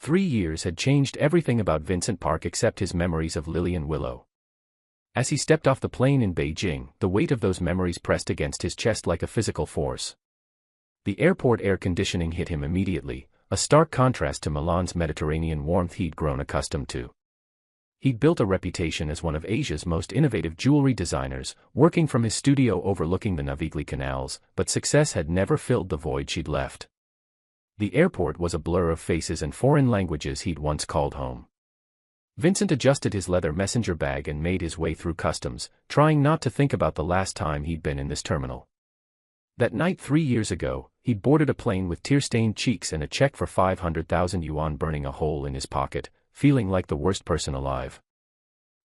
3 years had changed everything about Vincent Park except his memories of Lily and Willow. As he stepped off the plane in Beijing, the weight of those memories pressed against his chest like a physical force. The airport air conditioning hit him immediately, a stark contrast to Milan's Mediterranean warmth he'd grown accustomed to. He'd built a reputation as one of Asia's most innovative jewelry designers, working from his studio overlooking the Navigli canals, but success had never filled the void she'd left. The airport was a blur of faces and foreign languages he'd once called home. Vincent adjusted his leather messenger bag and made his way through customs, trying not to think about the last time he'd been in this terminal. That night 3 years ago, he'd boarded a plane with tear-stained cheeks and a check for 500,000 yuan burning a hole in his pocket, feeling like the worst person alive.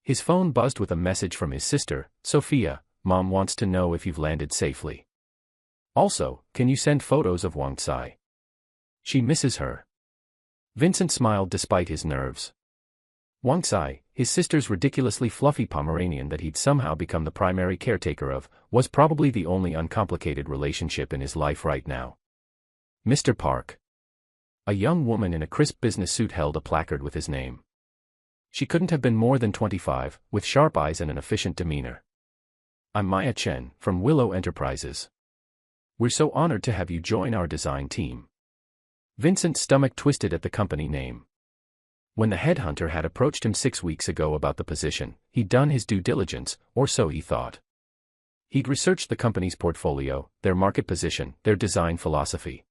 His phone buzzed with a message from his sister, Sophia. Mom wants to know if you've landed safely. Also, can you send photos of Wang Tsai? She misses her. Vincent smiled despite his nerves. Wang Tsai, his sister's ridiculously fluffy Pomeranian that he'd somehow become the primary caretaker of, was probably the only uncomplicated relationship in his life right now. Mr. Park. A young woman in a crisp business suit held a placard with his name. She couldn't have been more than 25, with sharp eyes and an efficient demeanor. I'm Maya Chen, from Willow Enterprises. We're so honored to have you join our design team. Vincent's stomach twisted at the company name. When the headhunter had approached him 6 weeks ago about the position, he'd done his due diligence, or so he thought. He'd researched the company's portfolio, their market position, their design philosophy.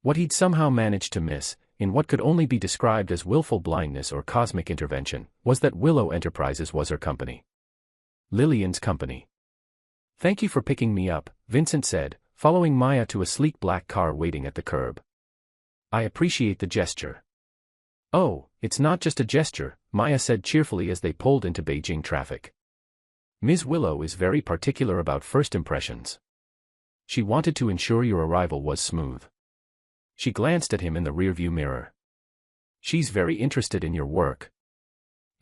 What he'd somehow managed to miss, in what could only be described as willful blindness or cosmic intervention, was that Willow Enterprises was her company. Lillian's company. Thank you for picking me up, Vincent said, following Maya to a sleek black car waiting at the curb. I appreciate the gesture. Oh, it's not just a gesture, Maya said cheerfully as they pulled into Beijing traffic. Ms. Willow is very particular about first impressions. She wanted to ensure your arrival was smooth. She glanced at him in the rearview mirror. She's very interested in your work.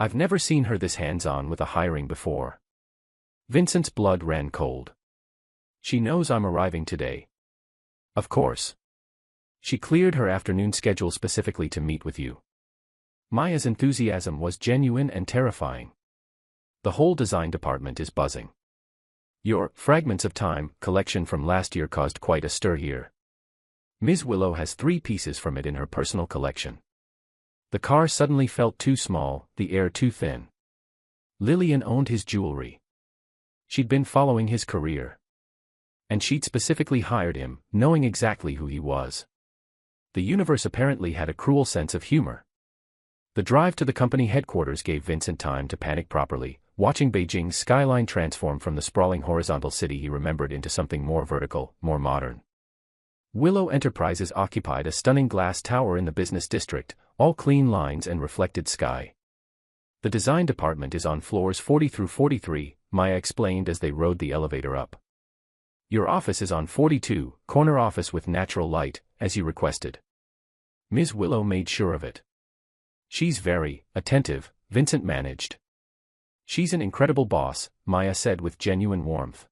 I've never seen her this hands-on with a hiring before. Vincent's blood ran cold. She knows I'm arriving today. Of course. She cleared her afternoon schedule specifically to meet with you. Maya's enthusiasm was genuine and terrifying. The whole design department is buzzing. Your Fragments of Time collection from last year caused quite a stir here. Ms. Willow has 3 pieces from it in her personal collection. The car suddenly felt too small, the air too thin. Lillian owned his jewelry. She'd been following his career. And she'd specifically hired him, knowing exactly who he was. The universe apparently had a cruel sense of humor. The drive to the company headquarters gave Vincent time to panic properly, watching Beijing's skyline transform from the sprawling horizontal city he remembered into something more vertical, more modern. Willow Enterprises occupied a stunning glass tower in the business district, all clean lines and reflected sky. The design department is on floors 40 through 43, Maya explained as they rode the elevator up. Your office is on 42, corner office with natural light, as you requested. Ms. Willow made sure of it. She's very attentive, Vincent managed. She's an incredible boss, Maya said with genuine warmth.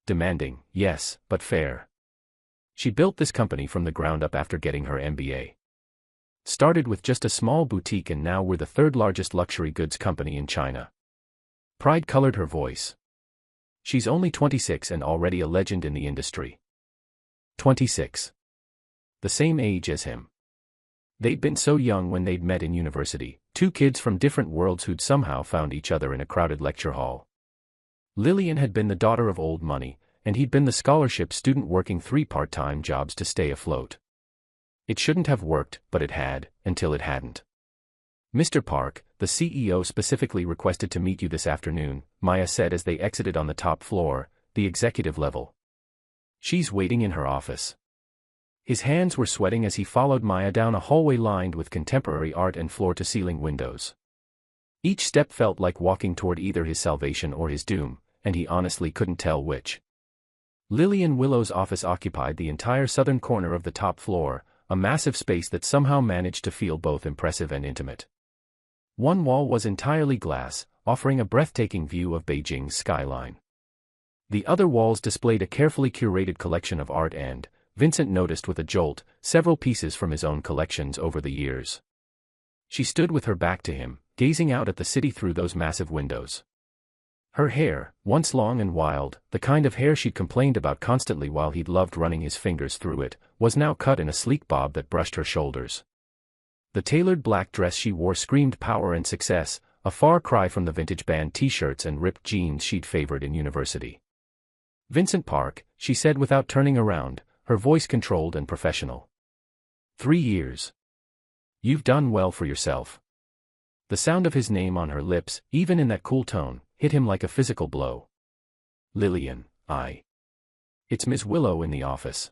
Demanding, yes, but fair. She built this company from the ground up after getting her MBA. Started with just a small boutique and now we're the 3rd largest luxury goods company in China. Pride colored her voice. She's only 26 and already a legend in the industry. 26. The same age as him. They'd been so young when they'd met in university, 2 kids from different worlds who'd somehow found each other in a crowded lecture hall. Lillian had been the daughter of old money, and he'd been the scholarship student working 3 part-time jobs to stay afloat. It shouldn't have worked, but it had, until it hadn't. Mr. Park, the CEO specifically requested to meet you this afternoon, Maya said as they exited on the top floor, the executive level. She's waiting in her office. His hands were sweating as he followed Maya down a hallway lined with contemporary art and floor-to-ceiling windows. Each step felt like walking toward either his salvation or his doom, and he honestly couldn't tell which. Lillian Willow's office occupied the entire southern corner of the top floor, a massive space that somehow managed to feel both impressive and intimate. One wall was entirely glass, offering a breathtaking view of Beijing's skyline. The other walls displayed a carefully curated collection of art and, Vincent noticed with a jolt, several pieces from his own collections over the years. She stood with her back to him, gazing out at the city through those massive windows. Her hair, once long and wild, the kind of hair she'd complained about constantly while he'd loved running his fingers through it, was now cut in a sleek bob that brushed her shoulders. The tailored black dress she wore screamed power and success, a far cry from the vintage band t-shirts and ripped jeans she'd favored in university. "Vincent Park," she said without turning around, her voice controlled and professional. 3 years. You've done well for yourself. The sound of his name on her lips, even in that cool tone, hit him like a physical blow. Lillian, It's Ms. Willow in the office.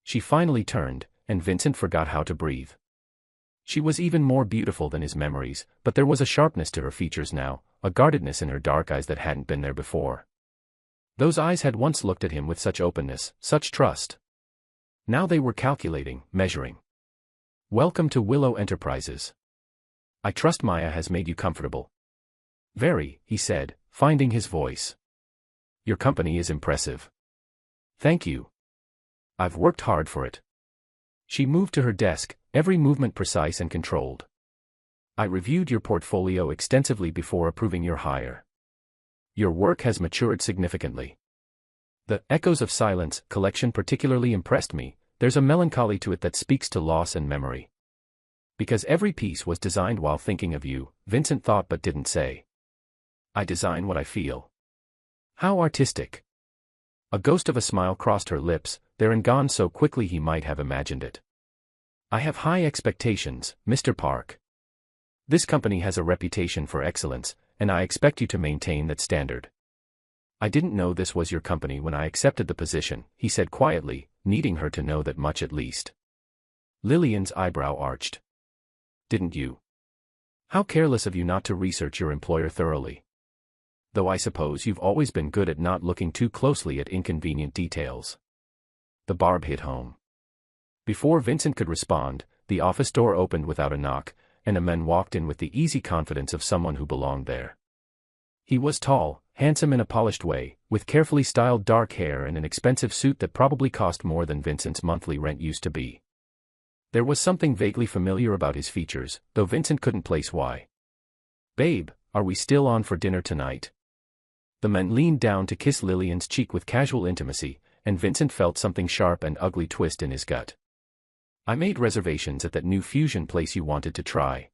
She finally turned, and Vincent forgot how to breathe. She was even more beautiful than his memories, but there was a sharpness to her features now, a guardedness in her dark eyes that hadn't been there before. Those eyes had once looked at him with such openness, such trust. Now they were calculating, measuring. "Welcome to Willow Enterprises. I trust Maya has made you comfortable." "Very," he said, finding his voice. "Your company is impressive." "Thank you. I've worked hard for it." She moved to her desk, every movement precise and controlled. "I reviewed your portfolio extensively before approving your hire. Your work has matured significantly. The Echoes of Silence collection particularly impressed me. There's a melancholy to it that speaks to loss and memory. Because every piece was designed while thinking of you," Vincent thought but didn't say. "I design what I feel." How artistic. A ghost of a smile crossed her lips, there and gone so quickly he might have imagined it. "I have high expectations, Mr. Park. This company has a reputation for excellence, and I expect you to maintain that standard." "I didn't know this was your company when I accepted the position," he said quietly, needing her to know that much at least. Lillian's eyebrow arched. "Didn't you? How careless of you not to research your employer thoroughly. Though I suppose you've always been good at not looking too closely at inconvenient details." The barb hit home. Before Vincent could respond, the office door opened without a knock, and a man walked in with the easy confidence of someone who belonged there. He was tall, handsome in a polished way, with carefully styled dark hair and an expensive suit that probably cost more than Vincent's monthly rent used to be. There was something vaguely familiar about his features, though Vincent couldn't place why. "Babe, are we still on for dinner tonight?" The man leaned down to kiss Lillian's cheek with casual intimacy, and Vincent felt something sharp and ugly twist in his gut. "I made reservations at that new fusion place you wanted to try."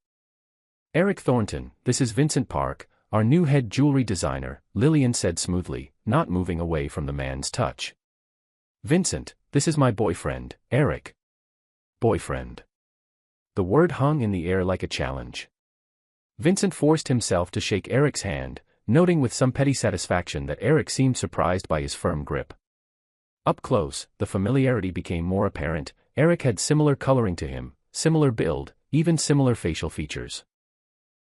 "Eric Thornton, this is Vincent Park, our new head jewelry designer," Lillian said smoothly, not moving away from the man's touch. "Vincent, this is my boyfriend, Eric." Boyfriend. The word hung in the air like a challenge. Vincent forced himself to shake Eric's hand, noting with some petty satisfaction that Eric seemed surprised by his firm grip. Up close, the familiarity became more apparent. Eric had similar coloring to him, similar build, even similar facial features.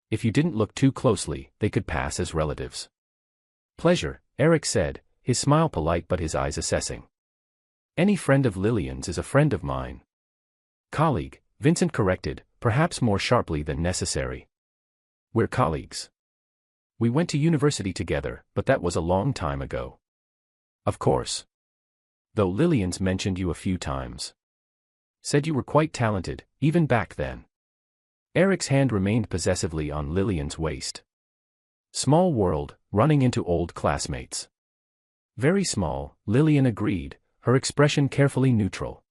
If you didn't look too closely, they could pass as relatives. "Pleasure," Eric said, his smile polite but his eyes assessing. "Any friend of Lillian's is a friend of mine." "Colleague," Vincent corrected, perhaps more sharply than necessary. "We're colleagues. We went to university together, but that was a long time ago." "Of course. Though Lillian's mentioned you a few times. Said you were quite talented, even back then." Eric's hand remained possessively on Lillian's waist. Small world, running into old classmates. "Very small," Lillian agreed, her expression carefully neutral.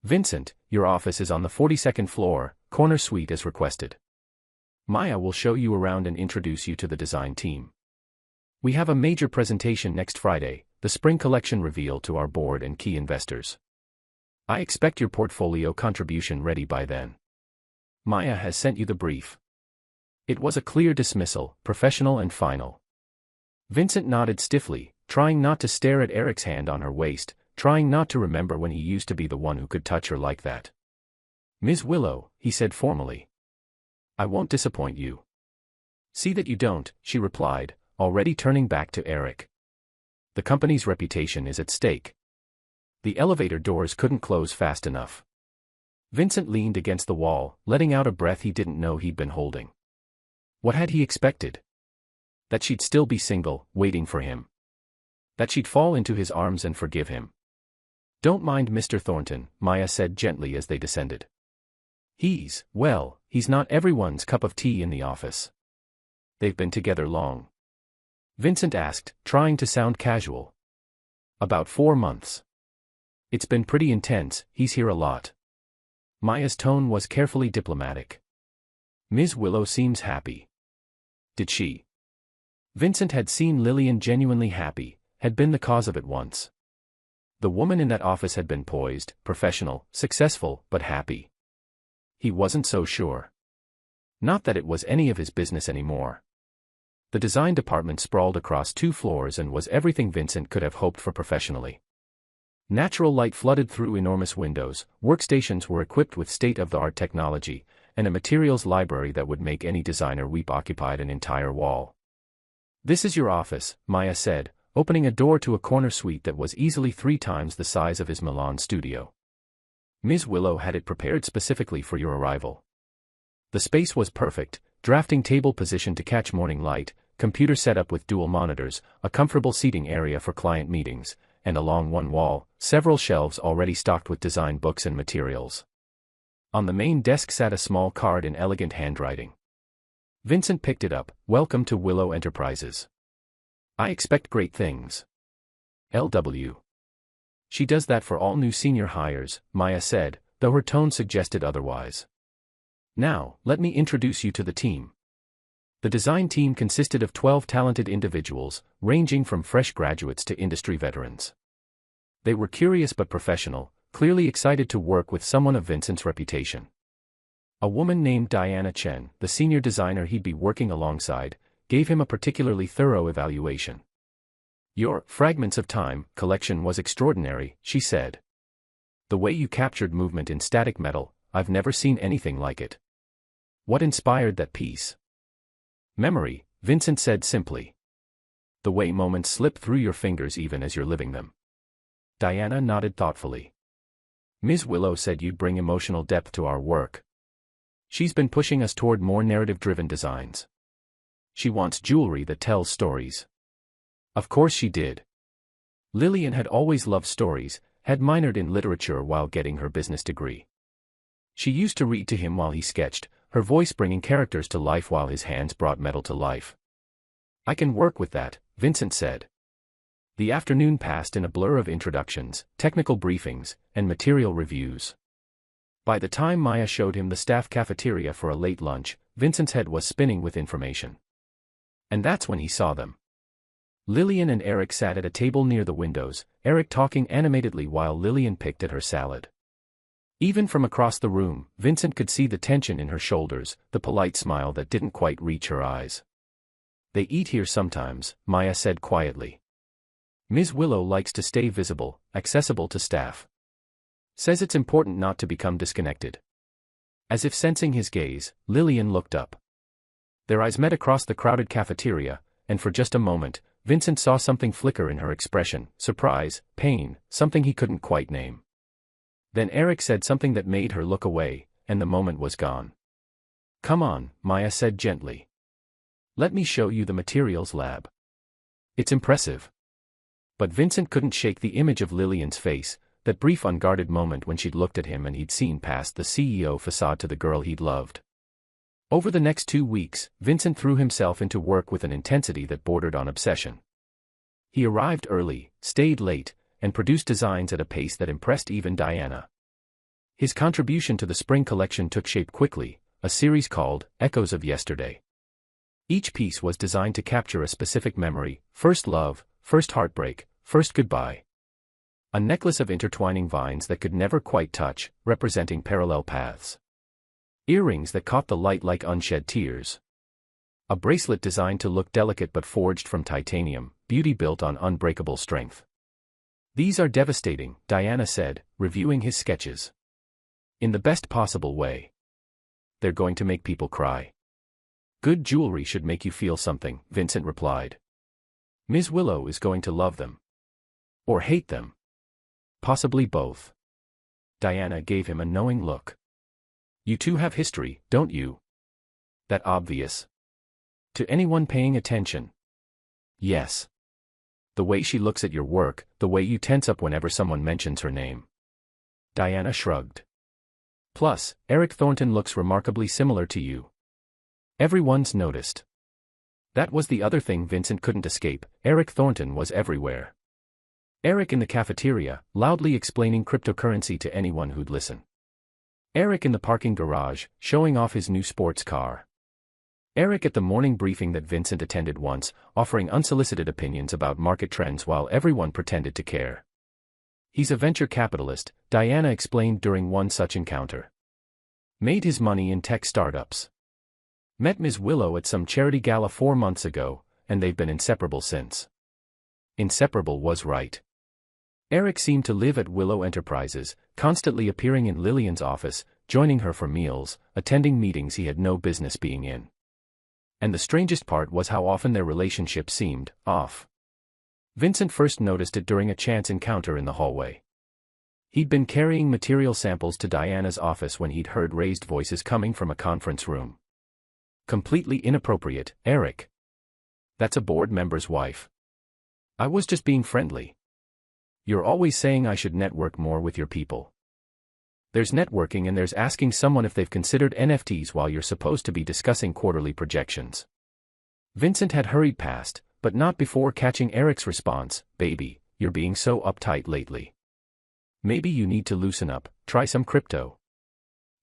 "Vincent, your office is on the 42nd floor, corner suite as requested. Maya will show you around and introduce you to the design team. We have a major presentation next Friday, the spring collection reveal to our board and key investors. I expect your portfolio contribution ready by then. Maya has sent you the brief." It was a clear dismissal, professional and final. Vincent nodded stiffly, trying not to stare at Eric's hand on her waist, trying not to remember when he used to be the one who could touch her like that. "Ms. Willow," he said formally. "I won't disappoint you." "See that you don't," she replied, already turning back to Eric. "The company's reputation is at stake." The elevator doors couldn't close fast enough. Vincent leaned against the wall, letting out a breath he didn't know he'd been holding. What had he expected? That she'd still be single, waiting for him. That she'd fall into his arms and forgive him. "Don't mind Mr. Thornton," Maya said gently as they descended. Well," He's not everyone's cup of tea in the office. They've been together long? Vincent asked, trying to sound casual. About 4 months. It's been pretty intense, he's here a lot. Maya's tone was carefully diplomatic. Ms. Willow seems happy. Did she? Vincent had seen Lillian genuinely happy, had been the cause of it once. The woman in that office had been poised, professional, successful, but happy. He wasn't so sure. Not that it was any of his business anymore. The design department sprawled across 2 floors and was everything Vincent could have hoped for professionally. Natural light flooded through enormous windows, workstations were equipped with state-of-the-art technology, and a materials library that would make any designer weep occupied an entire wall. "This is your office," Maya said, opening a door to a corner suite that was easily 3 times the size of his Milan studio. Ms. Willow had it prepared specifically for your arrival. The space was perfect, drafting table positioned to catch morning light, computer setup with dual monitors, a comfortable seating area for client meetings, and along one wall, several shelves already stocked with design books and materials. On the main desk sat a small card in elegant handwriting. Vincent picked it up. "Welcome to Willow Enterprises. I expect great things. LW." "She does that for all new senior hires," Maya said, though her tone suggested otherwise. "Now, let me introduce you to the team." The design team consisted of 12 talented individuals, ranging from fresh graduates to industry veterans. They were curious but professional, clearly excited to work with someone of Vincent's reputation. A woman named Diana Chen, the senior designer he'd be working alongside, gave him a particularly thorough evaluation. "Your Fragments of Time collection was extraordinary," she said. "The way you captured movement in static metal, I've never seen anything like it. What inspired that piece?" "Memory," Vincent said simply. "The way moments slip through your fingers even as you're living them." Diana nodded thoughtfully. "Ms. Willow said you'd bring emotional depth to our work. She's been pushing us toward more narrative-driven designs. She wants jewelry that tells stories." Of course she did. Lillian had always loved stories, had minored in literature while getting her business degree. She used to read to him while he sketched, her voice bringing characters to life while his hands brought metal to life. "I can work with that," Vincent said. The afternoon passed in a blur of introductions, technical briefings, and material reviews. By the time Maya showed him the staff cafeteria for a late lunch, Vincent's head was spinning with information. And that's when he saw them. Lillian and Eric sat at a table near the windows, Eric talking animatedly while Lillian picked at her salad. Even from across the room, Vincent could see the tension in her shoulders, the polite smile that didn't quite reach her eyes. "They eat here sometimes," Maya said quietly. "Ms. Willow likes to stay visible, accessible to staff. Says it's important not to become disconnected." As if sensing his gaze, Lillian looked up. Their eyes met across the crowded cafeteria, and for just a moment, Vincent saw something flicker in her expression, surprise, pain, something he couldn't quite name. Then Eric said something that made her look away, and the moment was gone. "Come on," Maya said gently. "Let me show you the materials lab. It's impressive." But Vincent couldn't shake the image of Lillian's face, that brief unguarded moment when she'd looked at him and he'd seen past the CEO facade to the girl he'd loved. Over the next 2 weeks, Vincent threw himself into work with an intensity that bordered on obsession. He arrived early, stayed late, and produced designs at a pace that impressed even Diana. His contribution to the spring collection took shape quickly, a series called Echoes of Yesterday. Each piece was designed to capture a specific memory: first love, first heartbreak, first goodbye. A necklace of intertwining vines that could never quite touch, representing parallel paths. Earrings that caught the light like unshed tears. A bracelet designed to look delicate but forged from titanium, beauty built on unbreakable strength. "These are devastating," Diana said, reviewing his sketches. "In the best possible way. They're going to make people cry." "Good jewelry should make you feel something," Vincent replied. "Ms. Willow is going to love them. Or hate them. Possibly both." Diana gave him a knowing look. "You two have history, don't you? That obvious? To anyone paying attention?" "Yes. The way she looks at your work, the way you tense up whenever someone mentions her name." Diana shrugged. Plus, Eric Thornton looks remarkably similar to you. Everyone's noticed. That was the other thing Vincent couldn't escape. Eric Thornton was everywhere. Eric in the cafeteria, loudly explaining cryptocurrency to anyone who'd listen. Eric in the parking garage, showing off his new sports car. Eric at the morning briefing that Vincent attended once, offering unsolicited opinions about market trends while everyone pretended to care. He's a venture capitalist, Diana explained during one such encounter. Made his money in tech startups. Met Ms. Willow at some charity gala 4 months ago, and they've been inseparable since. Inseparable was right. Eric seemed to live at Willow Enterprises, constantly appearing in Lillian's office, joining her for meals, attending meetings he had no business being in. And the strangest part was how often their relationship seemed off. Vincent first noticed it during a chance encounter in the hallway. He'd been carrying material samples to Diana's office when he'd heard raised voices coming from a conference room. Completely inappropriate, Eric. That's a board member's wife. I was just being friendly. You're always saying I should network more with your people. There's networking and there's asking someone if they've considered NFTs while you're supposed to be discussing quarterly projections. Vincent had hurried past, but not before catching Eric's response, "Baby, you're being so uptight lately. Maybe you need to loosen up, try some crypto."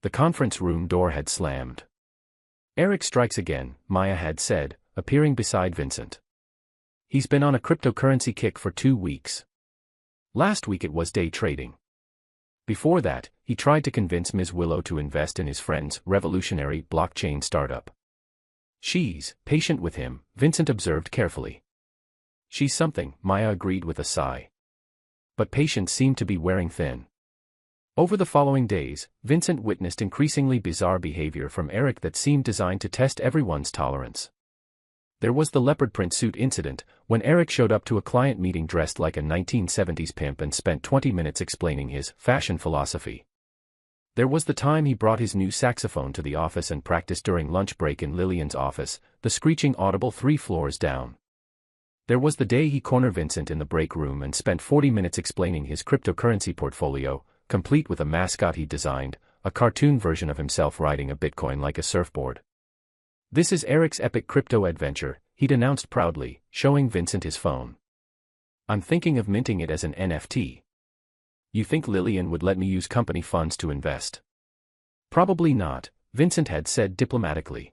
The conference room door had slammed. "Eric strikes again," Maya had said, appearing beside Vincent. "He's been on a cryptocurrency kick for 2 weeks. Last week it was day trading. Before that, he tried to convince Ms. Willow to invest in his friend's revolutionary blockchain startup. She's patient with him," Vincent observed carefully. "She's something," Maya agreed with a sigh. But patience seemed to be wearing thin. Over the following days, Vincent witnessed increasingly bizarre behavior from Eric that seemed designed to test everyone's tolerance. There was the leopard print suit incident, when Eric showed up to a client meeting dressed like a 1970s pimp and spent 20 minutes explaining his fashion philosophy. There was the time he brought his new saxophone to the office and practiced during lunch break in Lillian's office, the screeching audible 3 floors down. There was the day he cornered Vincent in the break room and spent 40 minutes explaining his cryptocurrency portfolio, complete with a mascot he'd designed, a cartoon version of himself riding a Bitcoin like a surfboard. "This is Eric's epic crypto adventure," he'd announced proudly, showing Vincent his phone. "I'm thinking of minting it as an NFT. You think Lillian would let me use company funds to invest?" "Probably not," Vincent had said diplomatically.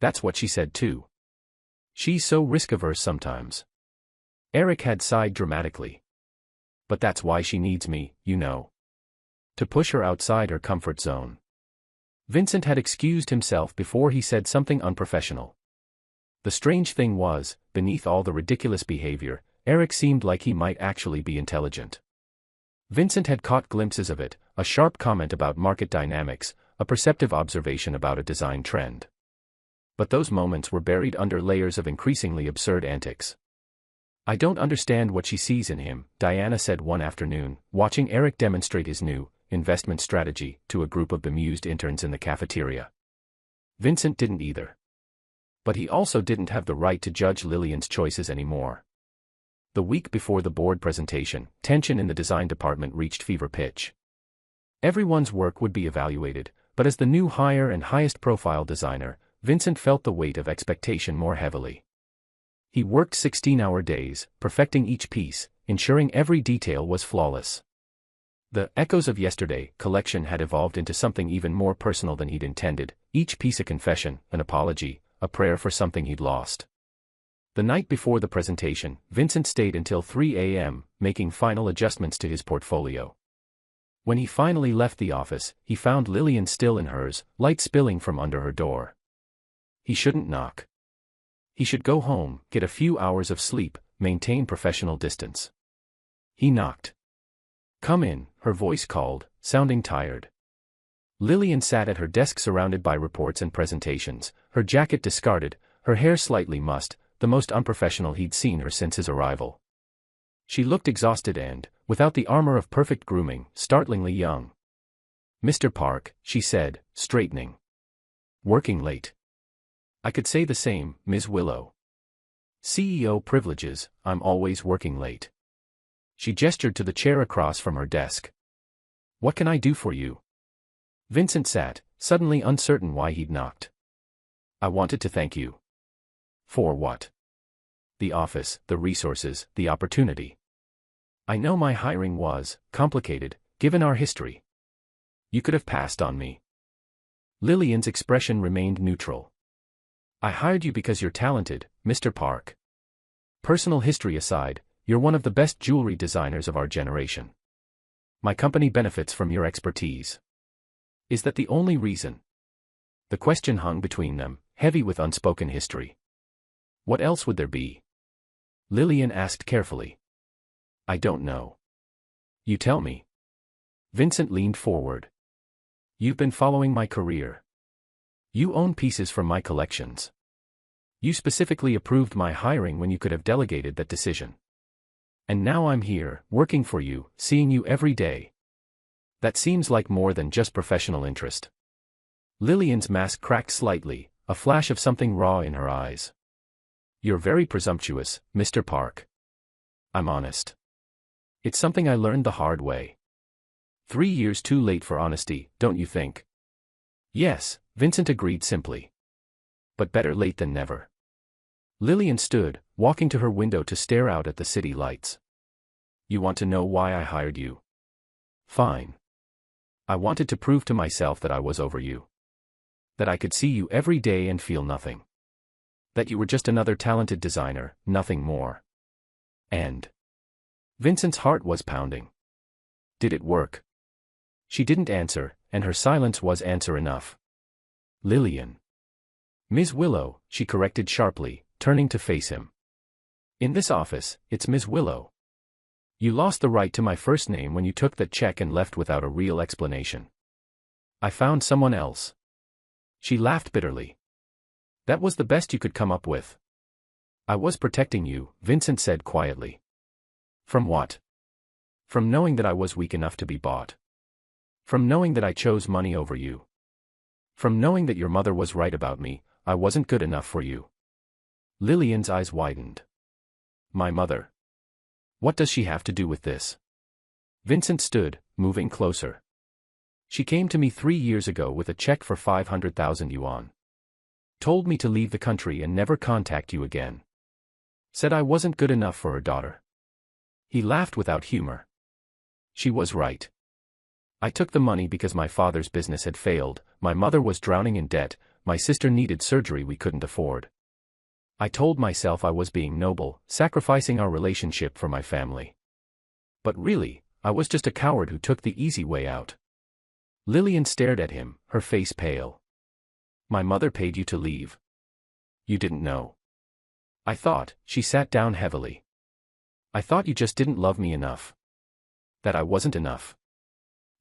"That's what she said too. She's so risk-averse sometimes." Eric had sighed dramatically. "But that's why she needs me, you know. To push her outside her comfort zone." Vincent had excused himself before he said something unprofessional. The strange thing was, beneath all the ridiculous behavior, Eric seemed like he might actually be intelligent. Vincent had caught glimpses of it, a sharp comment about market dynamics, a perceptive observation about a design trend. But those moments were buried under layers of increasingly absurd antics. "I don't understand what she sees in him," Diana said one afternoon, watching Eric demonstrate his new investment strategy to a group of bemused interns in the cafeteria. Vincent didn't either. But he also didn't have the right to judge Lillian's choices anymore. The week before the board presentation, tension in the design department reached fever pitch. Everyone's work would be evaluated, but as the new higher and highest profile designer, Vincent felt the weight of expectation more heavily. He worked 16-hour days, perfecting each piece, ensuring every detail was flawless. The Echoes of Yesterday collection had evolved into something even more personal than he'd intended, each piece a confession, an apology, a prayer for something he'd lost. The night before the presentation, Vincent stayed until 3 a.m., making final adjustments to his portfolio. When he finally left the office, he found Lillian still in hers, light spilling from under her door. He shouldn't knock. He should go home, get a few hours of sleep, maintain professional distance. He knocked. "Come in," her voice called, sounding tired. Lillian sat at her desk surrounded by reports and presentations, her jacket discarded, her hair slightly mussed, the most unprofessional he'd seen her since his arrival. She looked exhausted and, without the armor of perfect grooming, startlingly young. "Mr. Park," she said, straightening. "Working late." "I could say the same, Ms. Willow. CEO privileges, I'm always working late." She gestured to the chair across from her desk. "What can I do for you?" Vincent sat, suddenly uncertain why he'd knocked. I wanted to thank you. For what? The office, the resources, the opportunity. I know my hiring was complicated, given our history. You could have passed on me. Lillian's expression remained neutral. I hired you because you're talented, Mr. Park. Personal history aside, you're one of the best jewelry designers of our generation. My company benefits from your expertise. Is that the only reason? The question hung between them, heavy with unspoken history. What else would there be? Lillian asked carefully. I don't know. You tell me. Vincent leaned forward. You've been following my career. You own pieces from my collections. You specifically approved my hiring when you could have delegated that decision. And now I'm here, working for you, seeing you every day. That seems like more than just professional interest. Lillian's mask cracked slightly, a flash of something raw in her eyes. You're very presumptuous, Mr. Park. I'm honest. It's something I learned the hard way. 3 years too late for honesty, don't you think? Yes, Vincent agreed simply. But better late than never. Lillian stood, walking to her window to stare out at the city lights. You want to know why I hired you? Fine. I wanted to prove to myself that I was over you. That I could see you every day and feel nothing. That you were just another talented designer, nothing more. And Vincent's heart was pounding. Did it work? She didn't answer, and her silence was answer enough. Lillian. Ms. Willow, she corrected sharply, turning to face him. In this office, it's Ms. Willow. You lost the right to my first name when you took that check and left without a real explanation. I found someone else. She laughed bitterly. That was the best you could come up with. I was protecting you, Vincent said quietly. From what? From knowing that I was weak enough to be bought. From knowing that I chose money over you. From knowing that your mother was right about me, I wasn't good enough for you. Lillian's eyes widened. My mother. What does she have to do with this? Vincent stood, moving closer. She came to me 3 years ago with a check for 500,000 yuan. Told me to leave the country and never contact you again. Said I wasn't good enough for her daughter. He laughed without humor. She was right. I took the money because my father's business had failed, my mother was drowning in debt, my sister needed surgery we couldn't afford. I told myself I was being noble, sacrificing our relationship for my family. But really, I was just a coward who took the easy way out. Lillian stared at him, her face pale. My mother paid you to leave. You didn't know. I thought, she sat down heavily. I thought you just didn't love me enough. That I wasn't enough.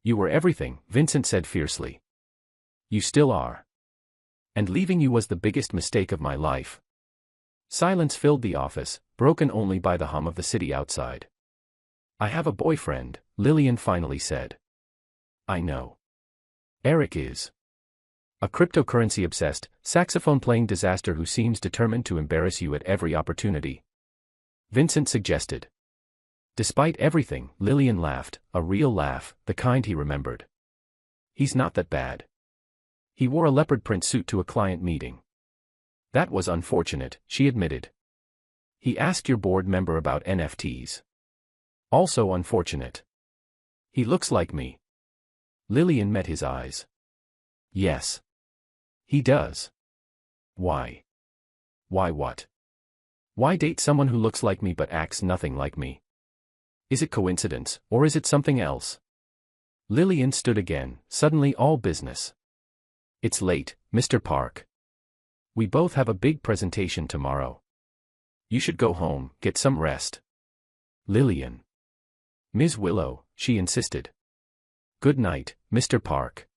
You were everything, Vincent said fiercely. You still are. And leaving you was the biggest mistake of my life. Silence filled the office, broken only by the hum of the city outside. I have a boyfriend, Lillian finally said. I know. Eric is. A cryptocurrency-obsessed, saxophone-playing disaster who seems determined to embarrass you at every opportunity. Vincent suggested. Despite everything, Lillian laughed, a real laugh, the kind he remembered. He's not that bad. He wore a leopard print suit to a client meeting. That was unfortunate, she admitted. He asked your board member about NFTs. Also unfortunate. He looks like me. Lillian met his eyes. Yes. He does. Why? Why what? Why date someone who looks like me but acts nothing like me? Is it coincidence, or is it something else? Lillian stood again, suddenly all business. It's late, Mr. Park. We both have a big presentation tomorrow. You should go home, get some rest. Lillian. Ms. Willow, she insisted. Good night, Mr. Park.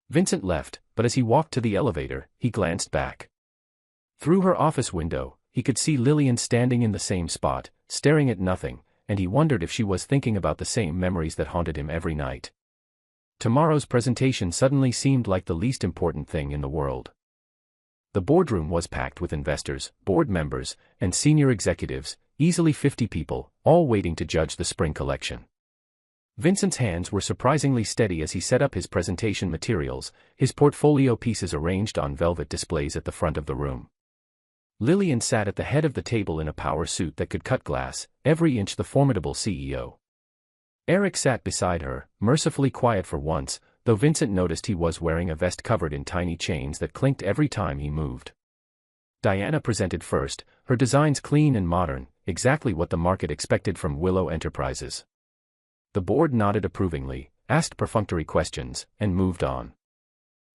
Vincent left, but as he walked to the elevator, he glanced back. Through her office window, he could see Lillian standing in the same spot, staring at nothing, and he wondered if she was thinking about the same memories that haunted him every night. Tomorrow's presentation suddenly seemed like the least important thing in the world. The boardroom was packed with investors, board members, and senior executives, easily 50 people, all waiting to judge the spring collection. Vincent's hands were surprisingly steady as he set up his presentation materials, his portfolio pieces arranged on velvet displays at the front of the room. Lillian sat at the head of the table in a power suit that could cut glass, every inch the formidable CEO. Eric sat beside her, mercifully quiet for once, though Vincent noticed he was wearing a vest covered in tiny chains that clinked every time he moved. Diana presented first, her designs clean and modern, exactly what the market expected from Willow Enterprises. The board nodded approvingly, asked perfunctory questions, and moved on.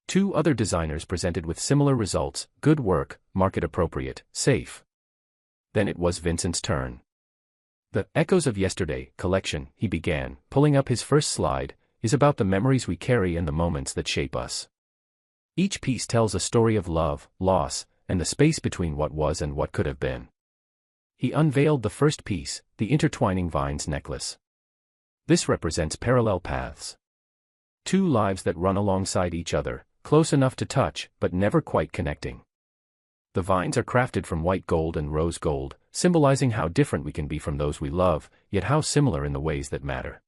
2 other designers presented with similar results: good work, market appropriate, safe. Then it was Vincent's turn. The Echoes of Yesterday collection, he began, pulling up his first slide, is about the memories we carry and the moments that shape us. Each piece tells a story of love, loss, and the space between what was and what could have been. He unveiled the first piece, the intertwining vines necklace. This represents parallel paths. 2 lives that run alongside each other, close enough to touch, but never quite connecting. The vines are crafted from white gold and rose gold, symbolizing how different we can be from those we love, yet how similar in the ways that matter.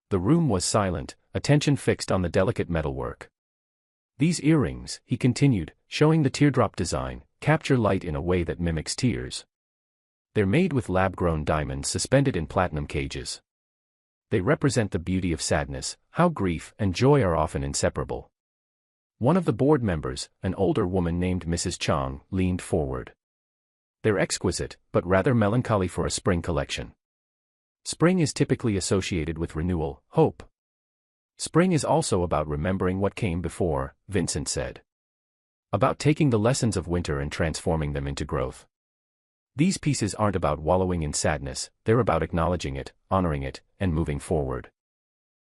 The room was silent, attention fixed on the delicate metalwork. These earrings, he continued, showing the teardrop design, capture light in a way that mimics tears. They're made with lab-grown diamonds suspended in platinum cages. They represent the beauty of sadness, how grief and joy are often inseparable. One of the board members, an older woman named Mrs. Chang, leaned forward. They're exquisite, but rather melancholy for a spring collection. Spring is typically associated with renewal, hope. Spring is also about remembering what came before, Vincent said. About taking the lessons of winter and transforming them into growth. These pieces aren't about wallowing in sadness, they're about acknowledging it, honoring it, and moving forward.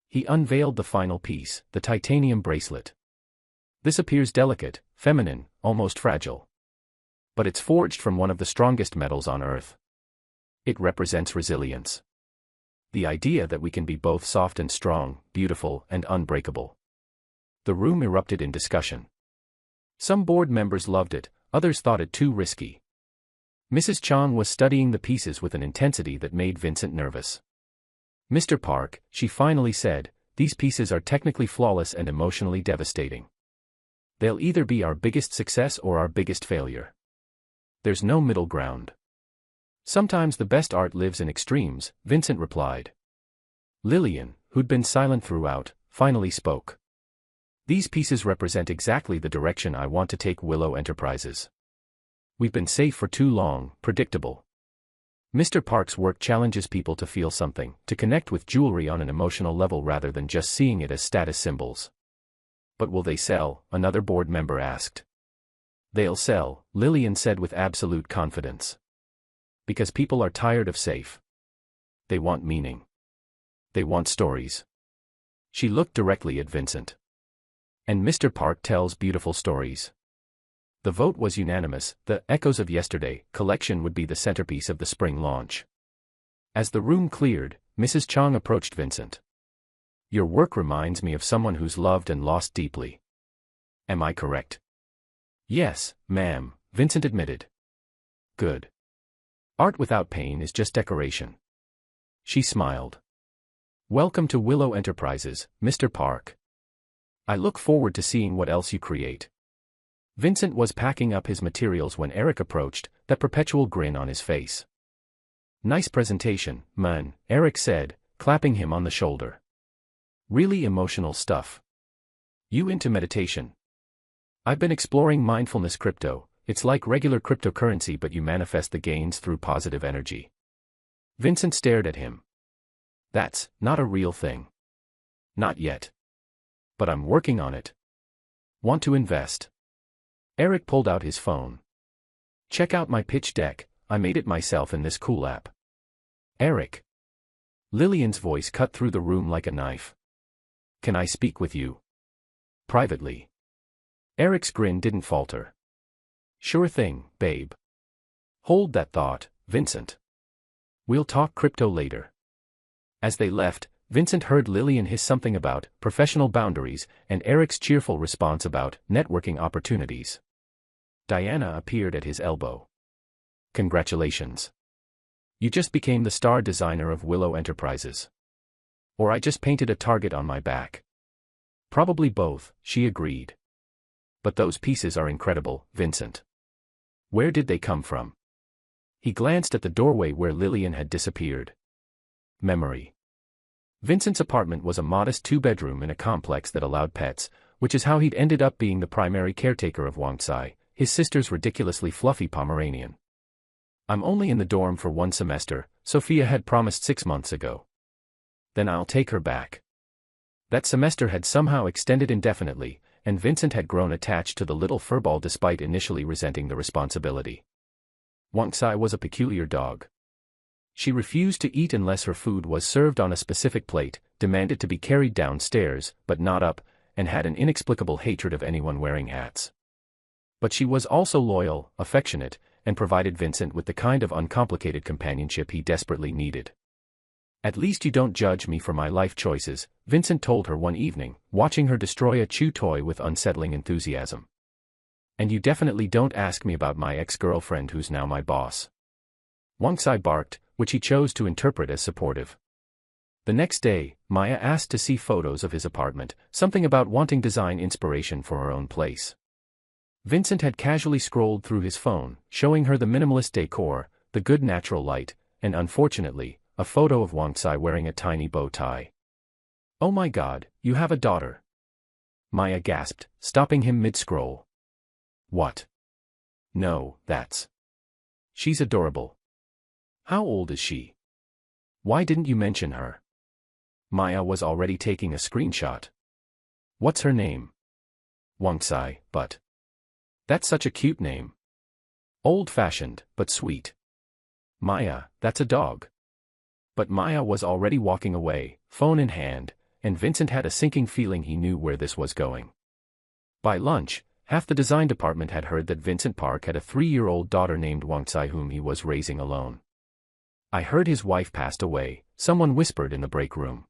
He unveiled the final piece, the titanium bracelet. This appears delicate, feminine, almost fragile. But it's forged from one of the strongest metals on Earth. It represents resilience. The idea that we can be both soft and strong, beautiful and unbreakable. The room erupted in discussion. Some board members loved it, others thought it too risky. Mrs. Chang was studying the pieces with an intensity that made Vincent nervous. "Mr. Park," she finally said, "these pieces are technically flawless and emotionally devastating. They'll either be our biggest success or our biggest failure. There's no middle ground." "Sometimes the best art lives in extremes," Vincent replied. Lillian, who'd been silent throughout, finally spoke. "These pieces represent exactly the direction I want to take Willow Enterprises. We've been safe for too long, predictable. Mr. Park's work challenges people to feel something, to connect with jewelry on an emotional level rather than just seeing it as status symbols." "But will they sell?" another board member asked. "They'll sell," Lillian said with absolute confidence. "Because people are tired of safe. They want meaning. They want stories." She looked directly at Vincent. "And Mr. Park tells beautiful stories." The vote was unanimous. The Echoes of Yesterday collection would be the centerpiece of the spring launch. As the room cleared, Mrs. Chang approached Vincent. "Your work reminds me of someone who's loved and lost deeply. Am I correct?" "Yes, ma'am," Vincent admitted. "Good. Art without pain is just decoration." She smiled. "Welcome to Willow Enterprises, Mr. Park. I look forward to seeing what else you create." Vincent was packing up his materials when Eric approached, that perpetual grin on his face. "Nice presentation, man," Eric said, clapping him on the shoulder. "Really emotional stuff. You into meditation?" "I've been exploring mindfulness crypto. It's like regular cryptocurrency but you manifest the gains through positive energy." Vincent stared at him. "That's not a real thing." "Not yet. But I'm working on it." "Want to invest?" Eric pulled out his phone. "Check out my pitch deck, I made it myself in this cool app." "Eric." Lillian's voice cut through the room like a knife. "Can I speak with you? Privately?" Eric's grin didn't falter. "Sure thing, babe." "Hold that thought, Vincent. We'll talk crypto later." As they left, Vincent heard Lillian hiss something about professional boundaries and Eric's cheerful response about networking opportunities. Diana appeared at his elbow. "Congratulations. You just became the star designer of Willow Enterprises." Or I just painted a target on my back. Probably both, she agreed. But those pieces are incredible, Vincent. Where did they come from? He glanced at the doorway where Lillian had disappeared. Memory. Vincent's apartment was a modest two-bedroom in a complex that allowed pets, which is how he'd ended up being the primary caretaker of Wang Tsai, his sister's ridiculously fluffy Pomeranian. I'm only in the dorm for 1 semester, Sophia had promised 6 months ago. Then I'll take her back. That semester had somehow extended indefinitely, and Vincent had grown attached to the little furball despite initially resenting the responsibility. Wang Tsai was a peculiar dog. She refused to eat unless her food was served on a specific plate, demanded to be carried downstairs, but not up, and had an inexplicable hatred of anyone wearing hats. But she was also loyal, affectionate, and provided Vincent with the kind of uncomplicated companionship he desperately needed. At least you don't judge me for my life choices, Vincent told her one evening, watching her destroy a chew toy with unsettling enthusiasm. And you definitely don't ask me about my ex-girlfriend who's now my boss. Wang Tsai barked, which he chose to interpret as supportive. The next day, Maya asked to see photos of his apartment, something about wanting design inspiration for her own place. Vincent had casually scrolled through his phone, showing her the minimalist decor, the good natural light, and unfortunately, a photo of Wang Tsai wearing a tiny bow tie. Oh my God, you have a daughter! Maya gasped, stopping him mid-scroll. What? No, that's... She's adorable. How old is she? Why didn't you mention her? Maya was already taking a screenshot. What's her name? Wang Tsai, but... That's such a cute name. Old-fashioned, but sweet. Maya, that's a dog. But Maya was already walking away, phone in hand, and Vincent had a sinking feeling he knew where this was going. By lunch, half the design department had heard that Vincent Park had a 3-year-old daughter named Wang Tsai whom he was raising alone. I heard his wife passed away, someone whispered in the break room.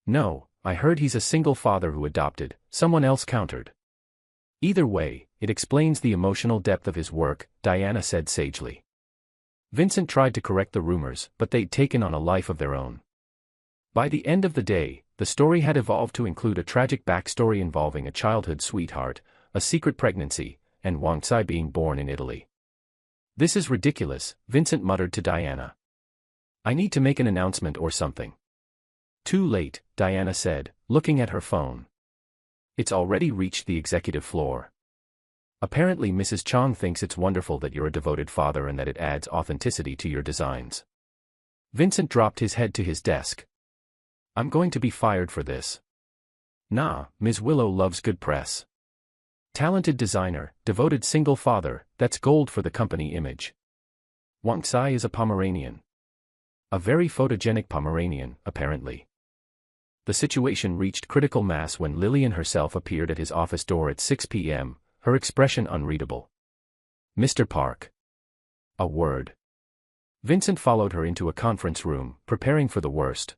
No, I heard he's a single father who adopted, someone else countered. Either way, it explains the emotional depth of his work, Diana said sagely. Vincent tried to correct the rumors, but they'd taken on a life of their own. By the end of the day, the story had evolved to include a tragic backstory involving a childhood sweetheart, a secret pregnancy, and Wang Tsai being born in Italy. This is ridiculous, Vincent muttered to Diana. I need to make an announcement or something. Too late, Diana said, looking at her phone. It's already reached the executive floor. Apparently Mrs. Chong thinks it's wonderful that you're a devoted father and that it adds authenticity to your designs. Vincent dropped his head to his desk. I'm going to be fired for this. Nah, Ms. Willow loves good press. Talented designer, devoted single father, that's gold for the company image. Wang Tsai is a Pomeranian. A very photogenic Pomeranian, apparently. The situation reached critical mass when Lillian herself appeared at his office door at 6 p.m., her expression unreadable. Mr. Park. A word. Vincent followed her into a conference room, preparing for the worst.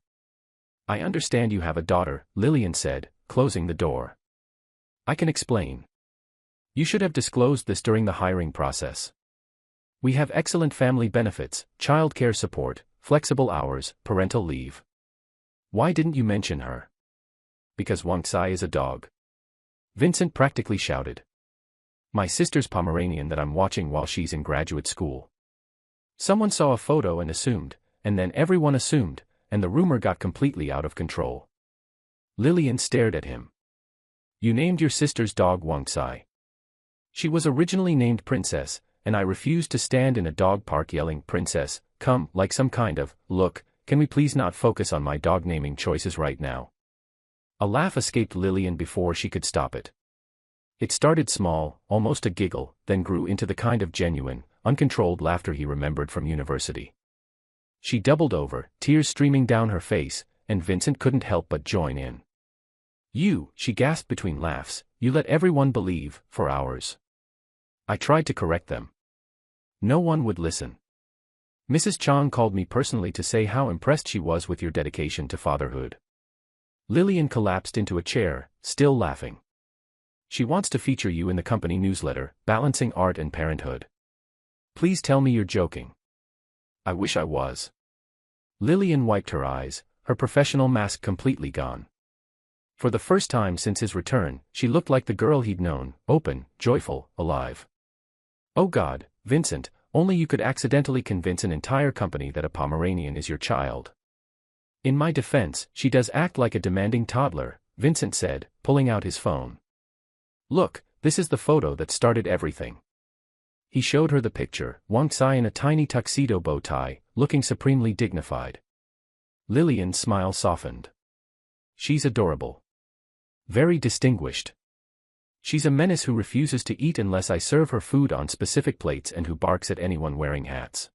I understand you have a daughter, Lillian said, closing the door. I can explain. You should have disclosed this during the hiring process. We have excellent family benefits, childcare support, flexible hours, parental leave. Why didn't you mention her? Because Wang Tsai is a dog. Vincent practically shouted. My sister's Pomeranian that I'm watching while she's in graduate school. Someone saw a photo and assumed, and then everyone assumed, and the rumor got completely out of control. Lillian stared at him. You named your sister's dog Wang Tsai. She was originally named Princess, and I refused to stand in a dog park yelling, Princess, come, like some kind of, look, can we please not focus on my dog naming choices right now? A laugh escaped Lillian before she could stop it. It started small, almost a giggle, then grew into the kind of genuine, uncontrolled laughter he remembered from university. She doubled over, tears streaming down her face, and Vincent couldn't help but join in. You, she gasped between laughs, you let everyone believe, for hours. I tried to correct them. No one would listen. Mrs. Chong called me personally to say how impressed she was with your dedication to fatherhood. Lillian collapsed into a chair, still laughing. She wants to feature you in the company newsletter, Balancing Art and Parenthood. Please tell me you're joking. I wish I was. Lillian wiped her eyes, her professional mask completely gone. For the first time since his return, she looked like the girl he'd known, open, joyful, alive. Oh God, Vincent, only you could accidentally convince an entire company that a Pomeranian is your child. In my defense, she does act like a demanding toddler, Vincent said, pulling out his phone. Look, this is the photo that started everything. He showed her the picture, Wang Tsai in a tiny tuxedo bow tie, looking supremely dignified. Lillian's smile softened. She's adorable. Very distinguished. She's a menace who refuses to eat unless I serve her food on specific plates and who barks at anyone wearing hats.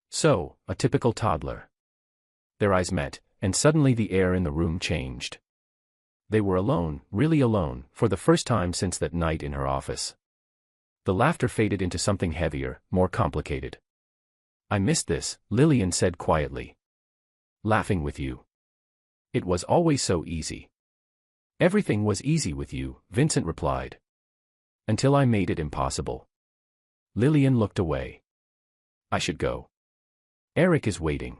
So, a typical toddler. Their eyes met, and suddenly the air in the room changed. They were alone, really alone, for the first time since that night in her office. The laughter faded into something heavier, more complicated. I missed this, Lillian said quietly. Laughing with you. It was always so easy. Everything was easy with you, Vincent replied. Until I made it impossible. Lillian looked away. I should go. Eric is waiting.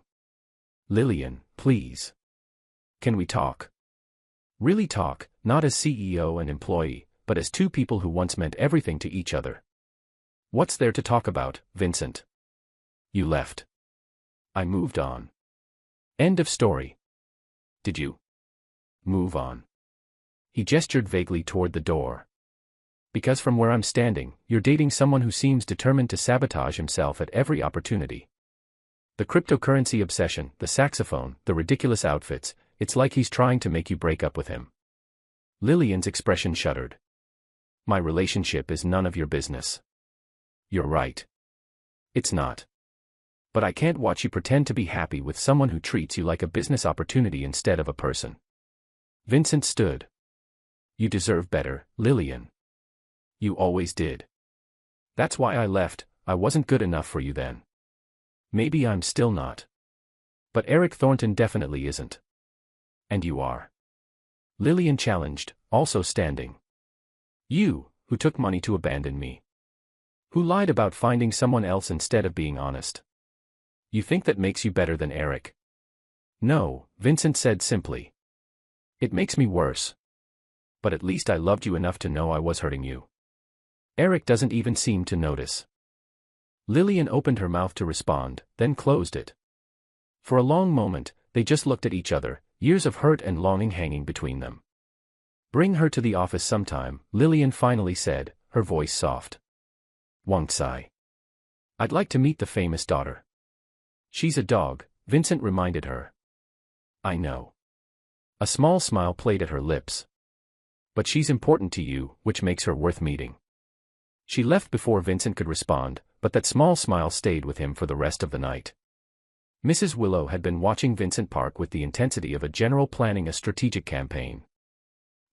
Lillian, please. Can we talk? Really talk, not as CEO and employee, but as two people who once meant everything to each other. What's there to talk about, Vincent? You left. I moved on. End of story. Did you move on? He gestured vaguely toward the door. Because from where I'm standing, you're dating someone who seems determined to sabotage himself at every opportunity. The cryptocurrency obsession, the saxophone, the ridiculous outfits, it's like he's trying to make you break up with him. Lillian's expression shuddered. My relationship is none of your business. You're right. It's not. But I can't watch you pretend to be happy with someone who treats you like a business opportunity instead of a person. Vincent stood. You deserve better, Lillian. You always did. That's why I left, I wasn't good enough for you then. Maybe I'm still not. But Eric Thornton definitely isn't. And you are. Lillian challenged, also standing. You, who took money to abandon me. Who lied about finding someone else instead of being honest. You think that makes you better than Eric? No, Vincent said simply. It makes me worse. But at least I loved you enough to know I was hurting you. Eric doesn't even seem to notice. Lillian opened her mouth to respond, then closed it. For a long moment, they just looked at each other, years of hurt and longing hanging between them. Bring her to the office sometime, Lillian finally said, her voice soft. Wang Tsai. I'd like to meet the famous daughter. She's a dog, Vincent reminded her. I know. A small smile played at her lips. But she's important to you, which makes her worth meeting. She left before Vincent could respond, but that small smile stayed with him for the rest of the night. Mrs. Willow had been watching Vincent Park with the intensity of a general planning a strategic campaign.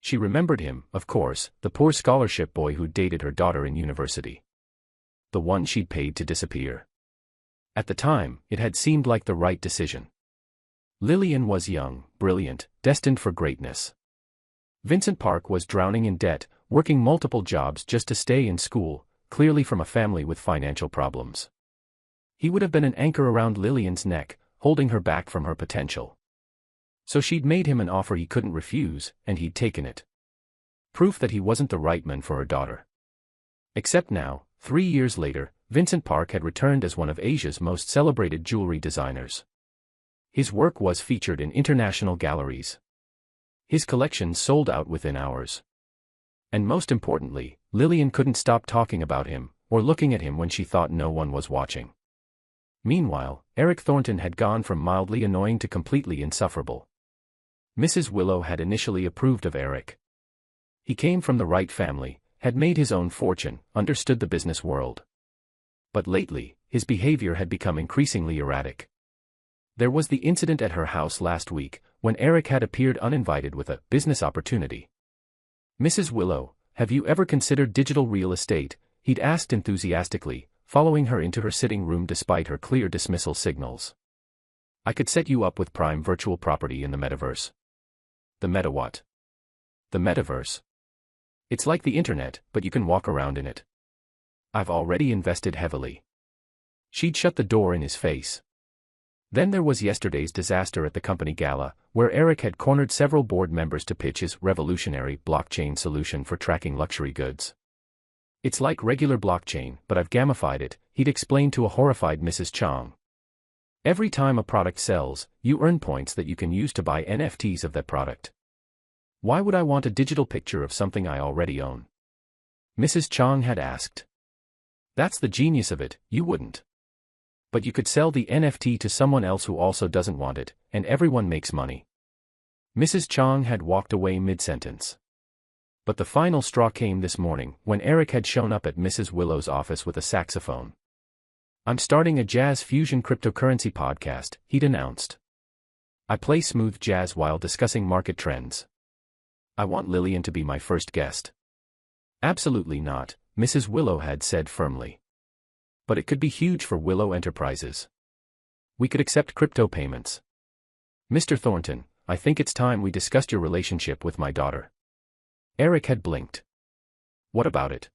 She remembered him, of course, the poor scholarship boy who dated her daughter in university. The one she'd paid to disappear. At the time, it had seemed like the right decision. Lillian was young, brilliant, destined for greatness. Vincent Park was drowning in debt, working multiple jobs just to stay in school, clearly from a family with financial problems. He would have been an anchor around Lillian's neck, holding her back from her potential. So she'd made him an offer he couldn't refuse, and he'd taken it. Proof that he wasn't the right man for her daughter. Except now, 3 years later, Vincent Park had returned as one of Asia's most celebrated jewelry designers. His work was featured in international galleries. His collections sold out within hours. And most importantly, Lillian couldn't stop talking about him, or looking at him when she thought no one was watching. Meanwhile, Eric Thornton had gone from mildly annoying to completely insufferable. Mrs. Willow had initially approved of Eric. He came from the right family, had made his own fortune, understood the business world. But lately, his behavior had become increasingly erratic. There was the incident at her house last week, when Eric had appeared uninvited with a business opportunity. Mrs. Willow, have you ever considered digital real estate? He'd asked enthusiastically, following her into her sitting room despite her clear dismissal signals. I could set you up with prime virtual property in the metaverse. The meta what? The metaverse. It's like the internet, but you can walk around in it. I've already invested heavily. She'd shut the door in his face. Then there was yesterday's disaster at the company gala, where Eric had cornered several board members to pitch his revolutionary blockchain solution for tracking luxury goods. It's like regular blockchain, but I've gamified it, he'd explained to a horrified Mrs. Chang. Every time a product sells, you earn points that you can use to buy NFTs of that product. Why would I want a digital picture of something I already own? Mrs. Chang had asked. That's the genius of it, you wouldn't. But you could sell the NFT to someone else who also doesn't want it, and everyone makes money. Mrs. Chang had walked away mid-sentence. But the final straw came this morning, when Eric had shown up at Mrs. Willow's office with a saxophone. I'm starting a jazz fusion cryptocurrency podcast, he'd announced. I play smooth jazz while discussing market trends. I want Lillian to be my first guest. Absolutely not, Mrs. Willow had said firmly. But it could be huge for Willow Enterprises. We could accept crypto payments. Mr. Thornton, I think it's time we discussed your relationship with my daughter. Eric had blinked. What about it?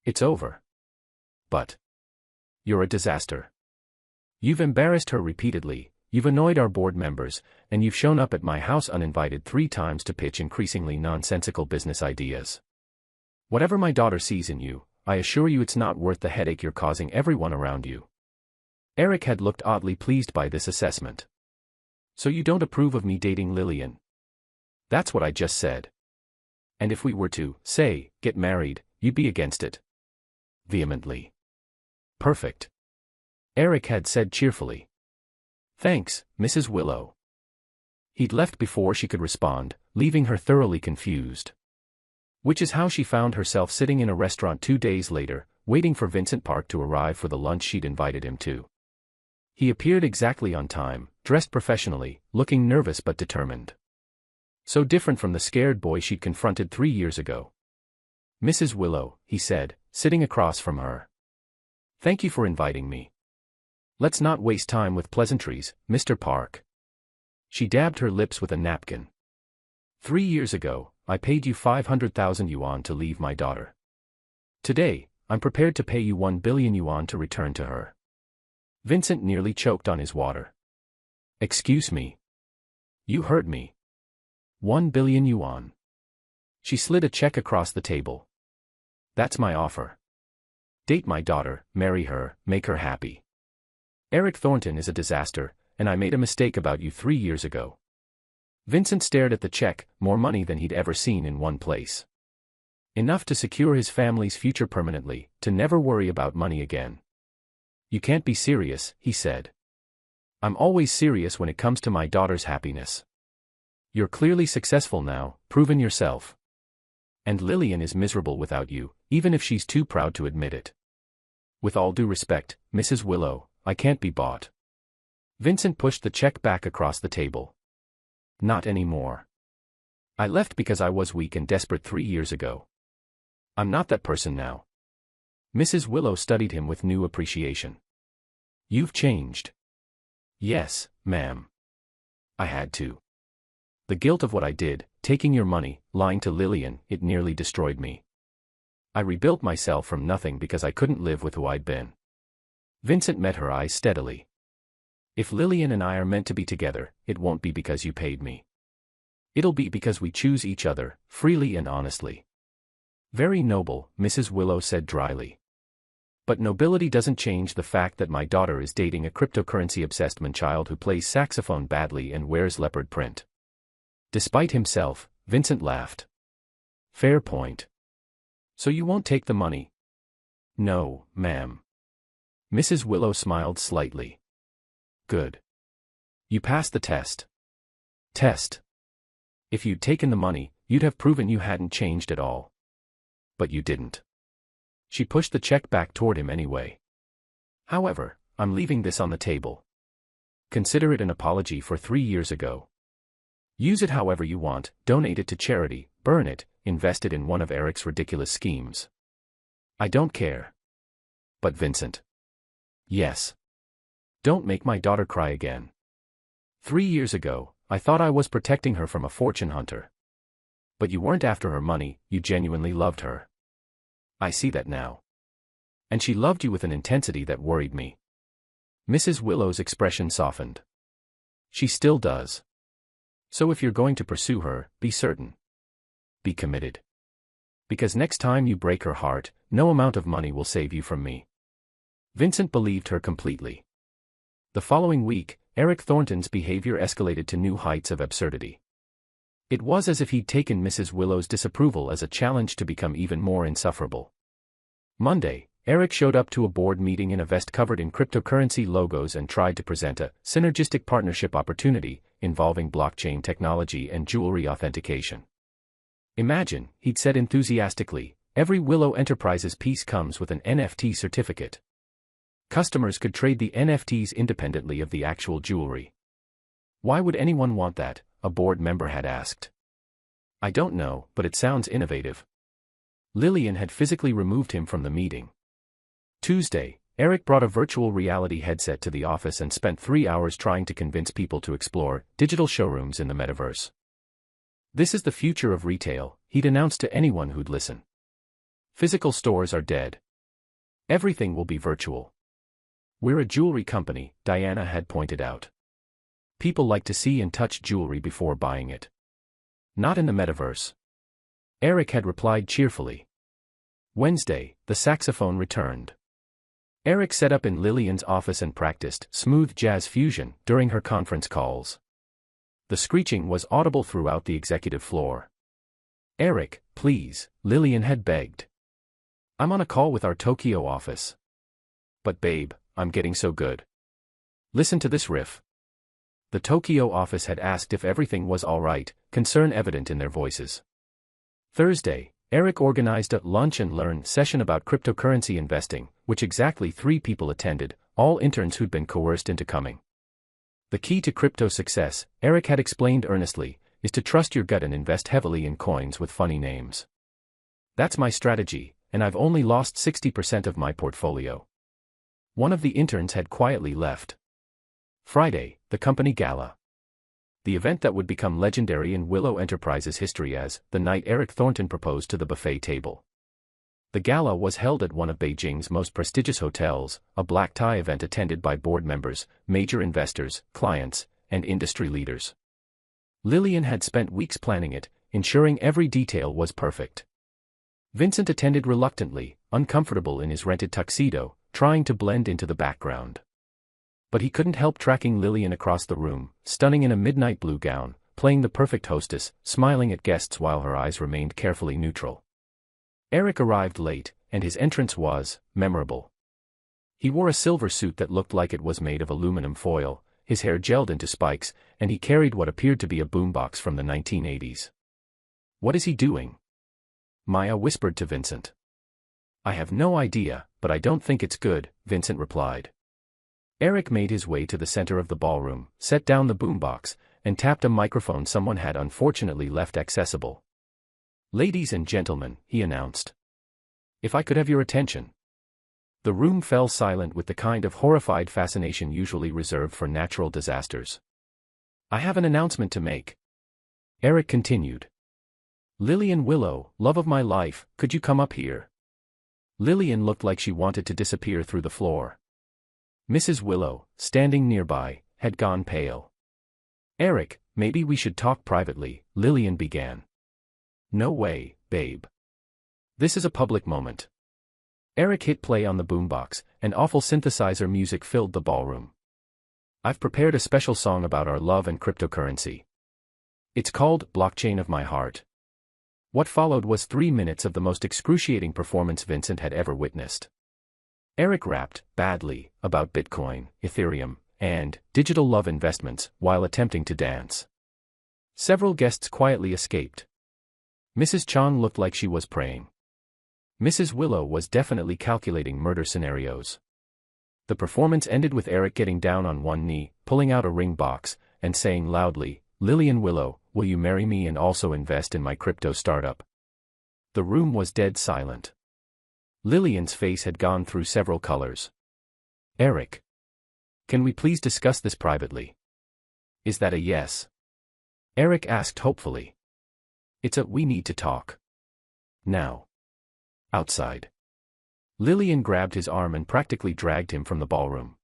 It's over. But you're a disaster. You've embarrassed her repeatedly, you've annoyed our board members, and you've shown up at my house uninvited 3 times to pitch increasingly nonsensical business ideas. Whatever my daughter sees in you, I assure you it's not worth the headache you're causing everyone around you. Eric had looked oddly pleased by this assessment. So you don't approve of me dating Lillian? That's what I just said. And if we were to, say, get married, you'd be against it? Vehemently. Perfect. Eric had said cheerfully. Thanks, Mrs. Willow. He'd left before she could respond, leaving her thoroughly confused. Which is how she found herself sitting in a restaurant 2 days later, waiting for Vincent Park to arrive for the lunch she'd invited him to. He appeared exactly on time, dressed professionally, looking nervous but determined. So different from the scared boy she'd confronted 3 years ago. Mrs. Willow, he said, sitting across from her. Thank you for inviting me. Let's not waste time with pleasantries, Mr. Park. She dabbed her lips with a napkin. 3 years ago, I paid you 500,000 yuan to leave my daughter. Today, I'm prepared to pay you 1 billion yuan to return to her. Vincent nearly choked on his water. Excuse me. You heard me. 1 billion yuan. She slid a check across the table. That's my offer. Date my daughter, marry her, make her happy. Eric Thornton is a disaster, and I made a mistake about you 3 years ago. Vincent stared at the check, more money than he'd ever seen in one place. Enough to secure his family's future permanently, to never worry about money again. You can't be serious, he said. I'm always serious when it comes to my daughter's happiness. You're clearly successful now, proven yourself. And Lillian is miserable without you, even if she's too proud to admit it. With all due respect, Mrs. Willow, I can't be bought. Vincent pushed the check back across the table. Not anymore. I left because I was weak and desperate 3 years ago. I'm not that person now. Mrs. Willow studied him with new appreciation. You've changed. Yes, ma'am. I had to. The guilt of what I did, taking your money, lying to Lillian, it nearly destroyed me. I rebuilt myself from nothing because I couldn't live with who I'd been. Vincent met her eyes steadily. If Lillian and I are meant to be together, it won't be because you paid me. It'll be because we choose each other, freely and honestly. Very noble, Mrs. Willow said dryly. But nobility doesn't change the fact that my daughter is dating a cryptocurrency-obsessed man-child who plays saxophone badly and wears leopard print. Despite himself, Vincent laughed. Fair point. So you won't take the money? No, ma'am. Mrs. Willow smiled slightly. Good. You passed the test. Test. If you'd taken the money, you'd have proven you hadn't changed at all. But you didn't. She pushed the check back toward him anyway. However, I'm leaving this on the table. Consider it an apology for 3 years ago. Use it however you want, donate it to charity, burn it, invest it in one of Eric's ridiculous schemes. I don't care. But Vincent. Yes. Don't make my daughter cry again. 3 years ago, I thought I was protecting her from a fortune hunter. But you weren't after her money, you genuinely loved her. I see that now. And she loved you with an intensity that worried me. Mrs. Willow's expression softened. She still does. So if you're going to pursue her, be certain. Be committed. Because next time you break her heart, no amount of money will save you from me. Vincent believed her completely. The following week, Eric Thornton's behavior escalated to new heights of absurdity. It was as if he'd taken Mrs. Willow's disapproval as a challenge to become even more insufferable. Monday, Eric showed up to a board meeting in a vest covered in cryptocurrency logos and tried to present a synergistic partnership opportunity involving blockchain technology and jewelry authentication. Imagine, he'd said enthusiastically, every Willow Enterprises piece comes with an NFT certificate. Customers could trade the NFTs independently of the actual jewelry. Why would anyone want that? A board member had asked. I don't know, but it sounds innovative. Lillian had physically removed him from the meeting. Tuesday, Eric brought a virtual reality headset to the office and spent 3 hours trying to convince people to explore digital showrooms in the metaverse. This is the future of retail, he'd announced to anyone who'd listen. Physical stores are dead. Everything will be virtual. We're a jewelry company, Diana had pointed out. People like to see and touch jewelry before buying it. Not in the metaverse. Eric had replied cheerfully. Wednesday, the saxophone returned. Eric set up in Lillian's office and practiced smooth jazz fusion during her conference calls. The screeching was audible throughout the executive floor. Eric, please, Lillian had begged. I'm on a call with our Tokyo office. But babe, I'm getting so good. Listen to this riff. The Tokyo office had asked if everything was all right, concern evident in their voices. Thursday, Eric organized a lunch and learn session about cryptocurrency investing, which exactly 3 people attended, all interns who'd been coerced into coming. The key to crypto success, Eric had explained earnestly, is to trust your gut and invest heavily in coins with funny names. That's my strategy, and I've only lost 60% of my portfolio. One of the interns had quietly left. Friday, the company gala. The event that would become legendary in Willow Enterprises history as the night Eric Thornton proposed to the buffet table. The gala was held at one of Beijing's most prestigious hotels, a black tie event attended by board members, major investors, clients, and industry leaders. Lillian had spent weeks planning it, ensuring every detail was perfect. Vincent attended reluctantly, uncomfortable in his rented tuxedo, trying to blend into the background. But he couldn't help tracking Lillian across the room, stunning in a midnight blue gown, playing the perfect hostess, smiling at guests while her eyes remained carefully neutral. Eric arrived late, and his entrance was memorable. He wore a silver suit that looked like it was made of aluminum foil, his hair gelled into spikes, and he carried what appeared to be a boombox from the 1980s. What is he doing? Maya whispered to Vincent. I have no idea, but I don't think it's good, Vincent replied. Eric made his way to the center of the ballroom, set down the boombox, and tapped a microphone someone had unfortunately left accessible. Ladies and gentlemen, he announced. If I could have your attention. The room fell silent with the kind of horrified fascination usually reserved for natural disasters. I have an announcement to make. Eric continued. Lillian Willow, love of my life, could you come up here? Lillian looked like she wanted to disappear through the floor. Mrs. Willow, standing nearby, had gone pale. Eric, maybe we should talk privately, Lillian began. No way, babe. This is a public moment. Eric hit play on the boombox, and awful synthesizer music filled the ballroom. I've prepared a special song about our love and cryptocurrency. It's called Blockchain of My Heart. What followed was 3 minutes of the most excruciating performance Vincent had ever witnessed. Eric rapped, badly, about Bitcoin, Ethereum, and digital love investments, while attempting to dance. Several guests quietly escaped. Mrs. Chong looked like she was praying. Mrs. Willow was definitely calculating murder scenarios. The performance ended with Eric getting down on one knee, pulling out a ring box, and saying loudly, Lillian Willow, will you marry me and also invest in my crypto startup? The room was dead silent. Lillian's face had gone through several colors. Eric. Can we please discuss this privately? Is that a yes? Eric asked hopefully. It's a we need to talk. Now. Outside. Lillian grabbed his arm and practically dragged him from the ballroom.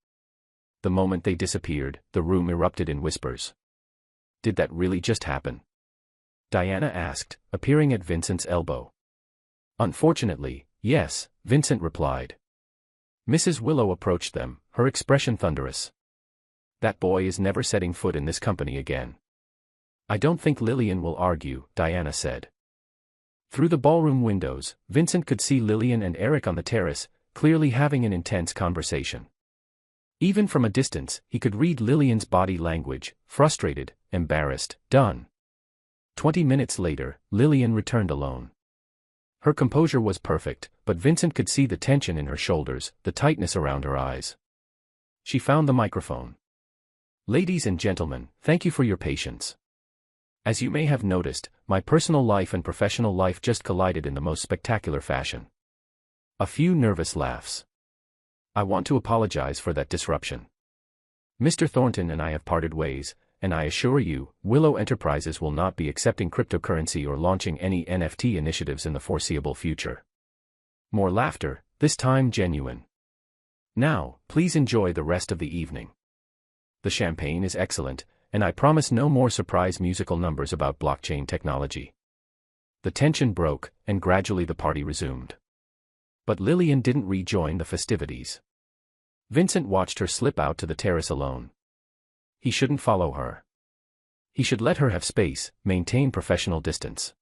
The moment they disappeared, the room erupted in whispers. Did that really just happen? Diana asked, appearing at Vincent's elbow. Unfortunately, yes, Vincent replied. Mrs. Willow approached them, her expression thunderous. That boy is never setting foot in this company again. I don't think Lillian will argue, Diana said. Through the ballroom windows, Vincent could see Lillian and Eric on the terrace, clearly having an intense conversation. Even from a distance, he could read Lillian's body language, frustrated, embarrassed, done. 20 minutes later, Lillian returned alone. Her composure was perfect, but Vincent could see the tension in her shoulders, the tightness around her eyes. She found the microphone. Ladies and gentlemen, thank you for your patience. As you may have noticed, my personal life and professional life just collided in the most spectacular fashion. A few nervous laughs. I want to apologize for that disruption. Mr. Thornton and I have parted ways, and I assure you, Willow Enterprises will not be accepting cryptocurrency or launching any NFT initiatives in the foreseeable future. More laughter, this time genuine. Now, please enjoy the rest of the evening. The champagne is excellent, and I promise no more surprise musical numbers about blockchain technology. The tension broke, and gradually the party resumed. But Lillian didn't rejoin the festivities. Vincent watched her slip out to the terrace alone. He shouldn't follow her. He should let her have space, maintain professional distance.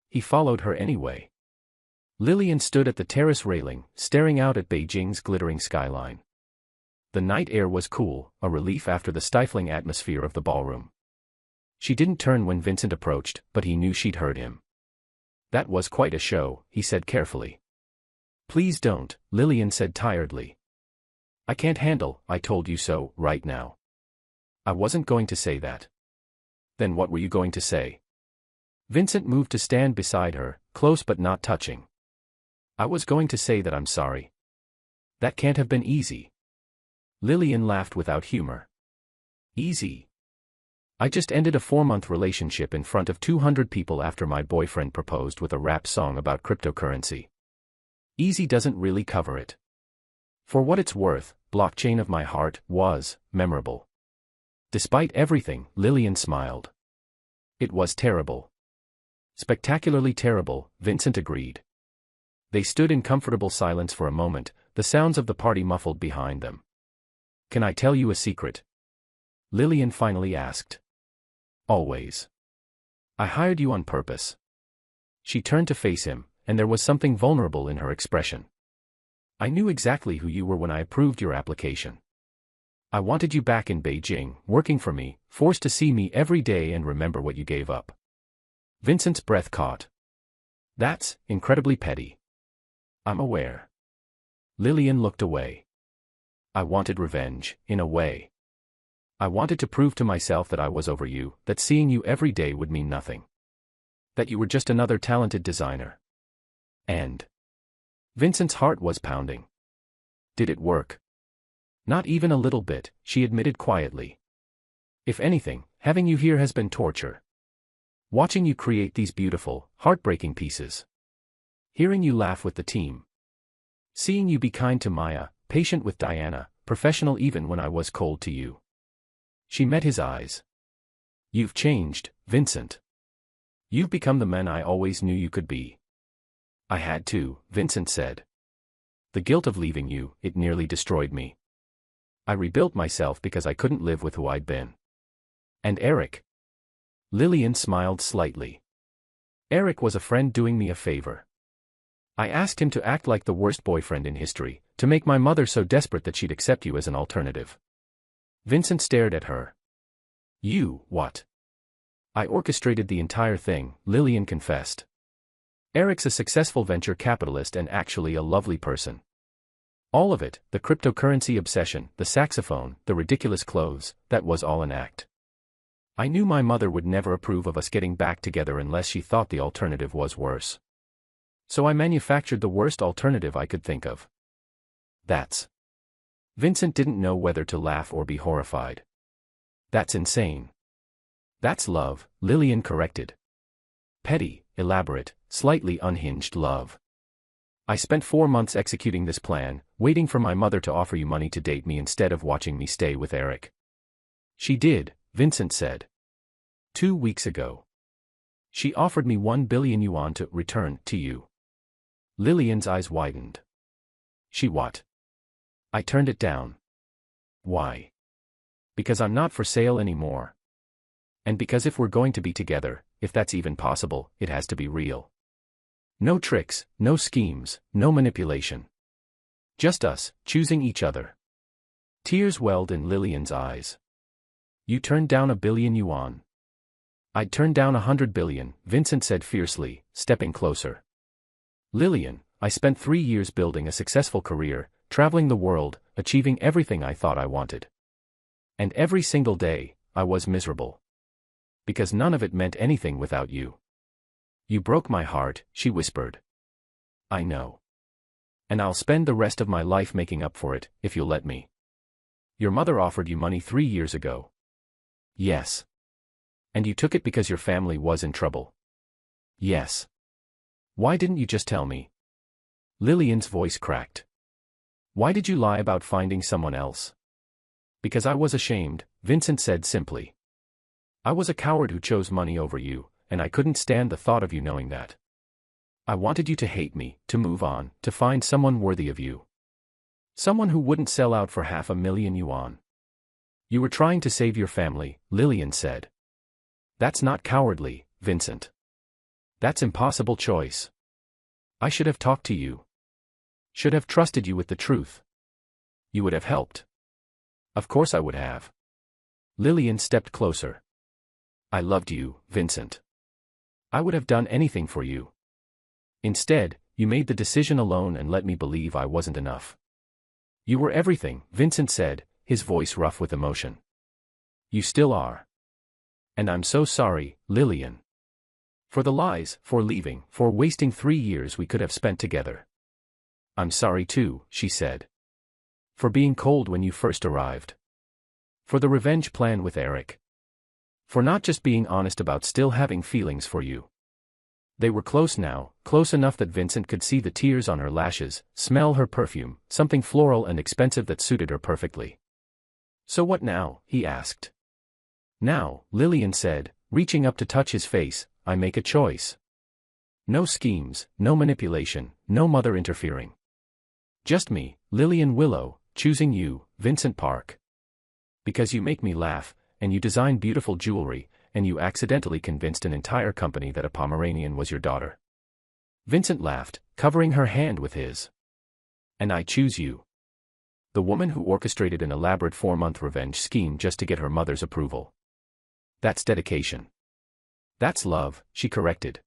He followed her anyway. Lillian stood at the terrace railing, staring out at Beijing's glittering skyline. The night air was cool, a relief after the stifling atmosphere of the ballroom. She didn't turn when Vincent approached, but he knew she'd heard him. That was quite a show, he said carefully. Please don't, Lillian said tiredly. I can't handle, I told you so, right now. I wasn't going to say that. Then what were you going to say? Vincent moved to stand beside her, close but not touching. I was going to say that I'm sorry. That can't have been easy. Lillian laughed without humor. Easy. I just ended a 4-month relationship in front of 200 people after my boyfriend proposed with a rap song about cryptocurrency. Easy doesn't really cover it. For what it's worth, Blockchain of My Heart was memorable. Despite everything, Lillian smiled. It was terrible. Spectacularly terrible, Vincent agreed. They stood in comfortable silence for a moment, the sounds of the party muffled behind them. Can I tell you a secret? Lillian finally asked. Always. I hired you on purpose. She turned to face him, and there was something vulnerable in her expression. I knew exactly who you were when I approved your application. I wanted you back in Beijing, working for me, forced to see me every day and remember what you gave up. Vincent's breath caught. That's incredibly petty. I'm aware. Lillian looked away. I wanted revenge, in a way. I wanted to prove to myself that I was over you, that seeing you every day would mean nothing. That you were just another talented designer. And Vincent's heart was pounding. Did it work? Not even a little bit, she admitted quietly. If anything, having you here has been torture. Watching you create these beautiful, heartbreaking pieces. Hearing you laugh with the team. Seeing you be kind to Maya, patient with Diana, professional even when I was cold to you. She met his eyes. You've changed, Vincent. You've become the man I always knew you could be. I had to, Vincent said. The guilt of leaving you, it nearly destroyed me. I rebuilt myself because I couldn't live with who I'd been. And Eric? Lillian smiled slightly. Eric was a friend doing me a favor. I asked him to act like the worst boyfriend in history, to make my mother so desperate that she'd accept you as an alternative. Vincent stared at her. You, what? I orchestrated the entire thing, Lillian confessed. Eric's a successful venture capitalist and actually a lovely person. All of it, the cryptocurrency obsession, the saxophone, the ridiculous clothes, that was all an act. I knew my mother would never approve of us getting back together unless she thought the alternative was worse. So I manufactured the worst alternative I could think of. That's. Vincent didn't know whether to laugh or be horrified. That's insane. That's love, Lillian corrected. Petty, elaborate, slightly unhinged love. I spent 4 months executing this plan, waiting for my mother to offer you money to date me instead of watching me stay with Eric. She did, Vincent said. 2 weeks ago. She offered me 1 billion yuan to return to you. Lillian's eyes widened. She what? I turned it down. Why? Because I'm not for sale anymore. And because if we're going to be together, if that's even possible, it has to be real. No tricks, no schemes, no manipulation. Just us, choosing each other. Tears welled in Lillian's eyes. You turned down 1 billion yuan. I'd turn down 100 billion, Vincent said fiercely, stepping closer. Lillian, I spent 3 years building a successful career, traveling the world, achieving everything I thought I wanted. And every single day, I was miserable. Because none of it meant anything without you. You broke my heart, she whispered. I know. And I'll spend the rest of my life making up for it, if you'll let me. Your mother offered you money 3 years ago. Yes. And you took it because your family was in trouble. Yes. Why didn't you just tell me? Lillian's voice cracked. Why did you lie about finding someone else? Because I was ashamed, Vincent said simply. I was a coward who chose money over you, and I couldn't stand the thought of you knowing that. I wanted you to hate me, to move on, to find someone worthy of you. Someone who wouldn't sell out for 500,000 yuan. You were trying to save your family, Lillian said. That's not cowardly, Vincent. That's impossible choice. I should have talked to you. Should have trusted you with the truth. You would have helped. Of course I would have. Lillian stepped closer. I loved you, Vincent. I would have done anything for you. Instead, you made the decision alone and let me believe I wasn't enough. You were everything, Vincent said, his voice rough with emotion. You still are. And I'm so sorry, Lillian. For the lies, for leaving, for wasting 3 years we could have spent together. I'm sorry too, she said. For being cold when you first arrived. For the revenge plan with Eric. For not just being honest about still having feelings for you. They were close now, close enough that Vincent could see the tears on her lashes, smell her perfume, something floral and expensive that suited her perfectly. So what now? He asked. Now, Lillian said, reaching up to touch his face, I make a choice. No schemes, no manipulation, no mother interfering. Just me, Lillian Willow, choosing you, Vincent Park. Because you make me laugh, and you design beautiful jewelry, and you accidentally convinced an entire company that a Pomeranian was your daughter. Vincent laughed, covering her hand with his. And I choose you. The woman who orchestrated an elaborate 4-month revenge scheme just to get her mother's approval. That's dedication. That's love, she corrected.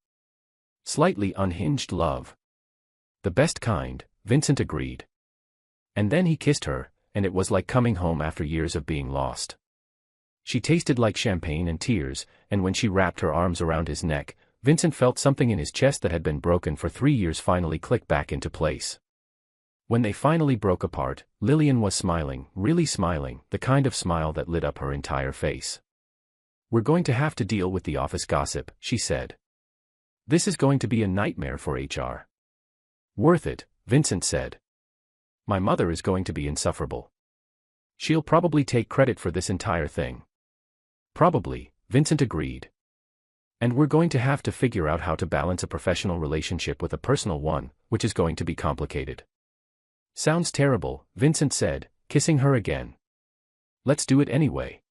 Slightly unhinged love. The best kind, Vincent agreed. And then he kissed her, and it was like coming home after years of being lost. She tasted like champagne and tears, and when she wrapped her arms around his neck, Vincent felt something in his chest that had been broken for 3 years finally click back into place. When they finally broke apart, Lillian was smiling, really smiling, the kind of smile that lit up her entire face. We're going to have to deal with the office gossip, she said. This is going to be a nightmare for HR. Worth it, Vincent said. My mother is going to be insufferable. She'll probably take credit for this entire thing. Probably, Vincent agreed. And we're going to have to figure out how to balance a professional relationship with a personal one, which is going to be complicated. Sounds terrible, Vincent said, kissing her again. Let's do it anyway.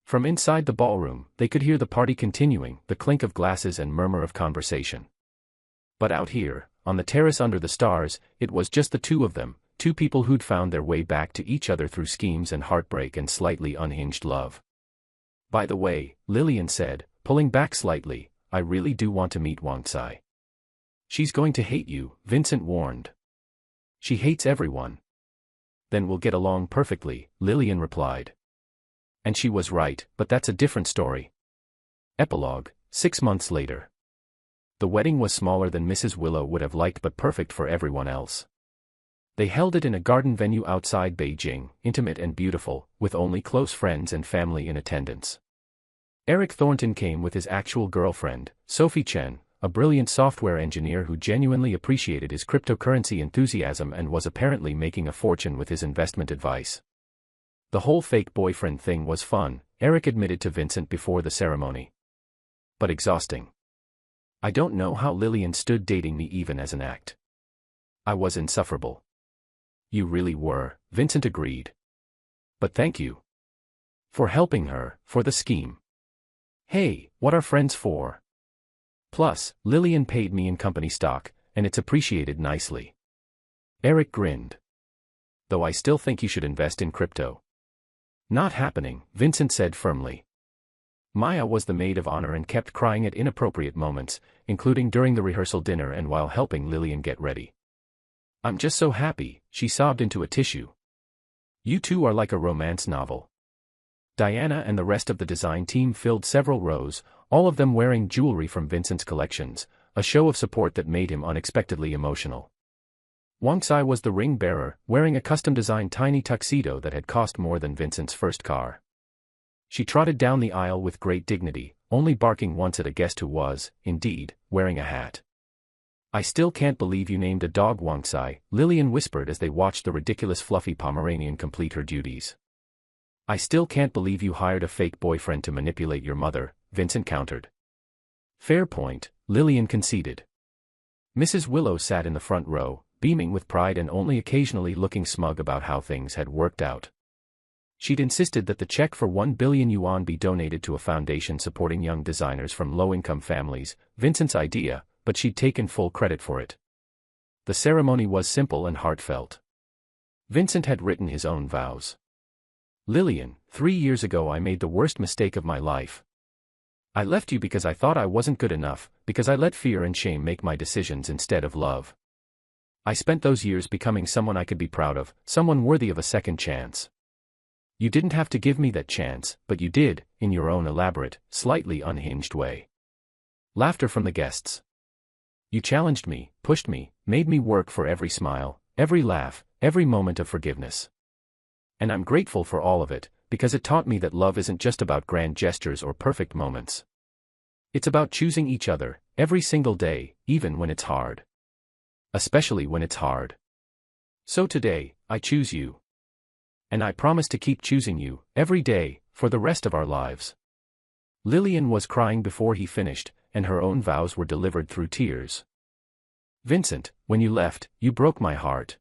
From inside the ballroom, they could hear the party continuing, the clink of glasses and murmur of conversation. But out here, on the terrace under the stars, it was just the two of them, two people who'd found their way back to each other through schemes and heartbreak and slightly unhinged love. By the way, Lillian said, pulling back slightly, I really do want to meet Wang Tsai. She's going to hate you, Vincent warned. She hates everyone. Then we'll get along perfectly, Lillian replied. And she was right, but that's a different story. Epilogue, 6 months later. The wedding was smaller than Mrs. Willow would have liked but perfect for everyone else. They held it in a garden venue outside Beijing, intimate and beautiful, with only close friends and family in attendance. Eric Thornton came with his actual girlfriend, Sophie Chen, a brilliant software engineer who genuinely appreciated his cryptocurrency enthusiasm and was apparently making a fortune with his investment advice. The whole fake boyfriend thing was fun, Eric admitted to Vincent before the ceremony. But exhausting. I don't know how Lillian stood dating me even as an act. I was insufferable. You really were, Vincent agreed. But thank you. For helping her, for the scheme. Hey, what are friends for? Plus, Lillian paid me in company stock, and it's appreciated nicely. Eric grinned. Though I still think you should invest in crypto. Not happening, Vincent said firmly. Maya was the maid of honor and kept crying at inappropriate moments, including during the rehearsal dinner and while helping Lillian get ready. I'm just so happy, she sobbed into a tissue. You two are like a romance novel. Diana and the rest of the design team filled several rows, all of them wearing jewelry from Vincent's collections, a show of support that made him unexpectedly emotional. Wang Sai was the ring bearer, wearing a custom-designed tiny tuxedo that had cost more than Vincent's first car. She trotted down the aisle with great dignity, only barking once at a guest who was, indeed, wearing a hat. I still can't believe you named a dog Wang Sai, Lillian whispered as they watched the ridiculous fluffy Pomeranian complete her duties. I still can't believe you hired a fake boyfriend to manipulate your mother, Vincent countered. Fair point, Lillian conceded. Mrs. Willow sat in the front row, beaming with pride and only occasionally looking smug about how things had worked out. She'd insisted that the check for 1 billion yuan be donated to a foundation supporting young designers from low-income families, Vincent's idea, but she'd taken full credit for it. The ceremony was simple and heartfelt. Vincent had written his own vows. Lillian, 3 years ago I made the worst mistake of my life. I left you because I thought I wasn't good enough, because I let fear and shame make my decisions instead of love. I spent those years becoming someone I could be proud of, someone worthy of a second chance. You didn't have to give me that chance, but you did, in your own elaborate, slightly unhinged way. Laughter from the guests. You challenged me, pushed me, made me work for every smile, every laugh, every moment of forgiveness. And I'm grateful for all of it, because it taught me that love isn't just about grand gestures or perfect moments. It's about choosing each other, every single day, even when it's hard. Especially when it's hard. So today, I choose you. And I promise to keep choosing you, every day, for the rest of our lives. Lillian was crying before he finished, and her own vows were delivered through tears. Vincent, when you left, you broke my heart.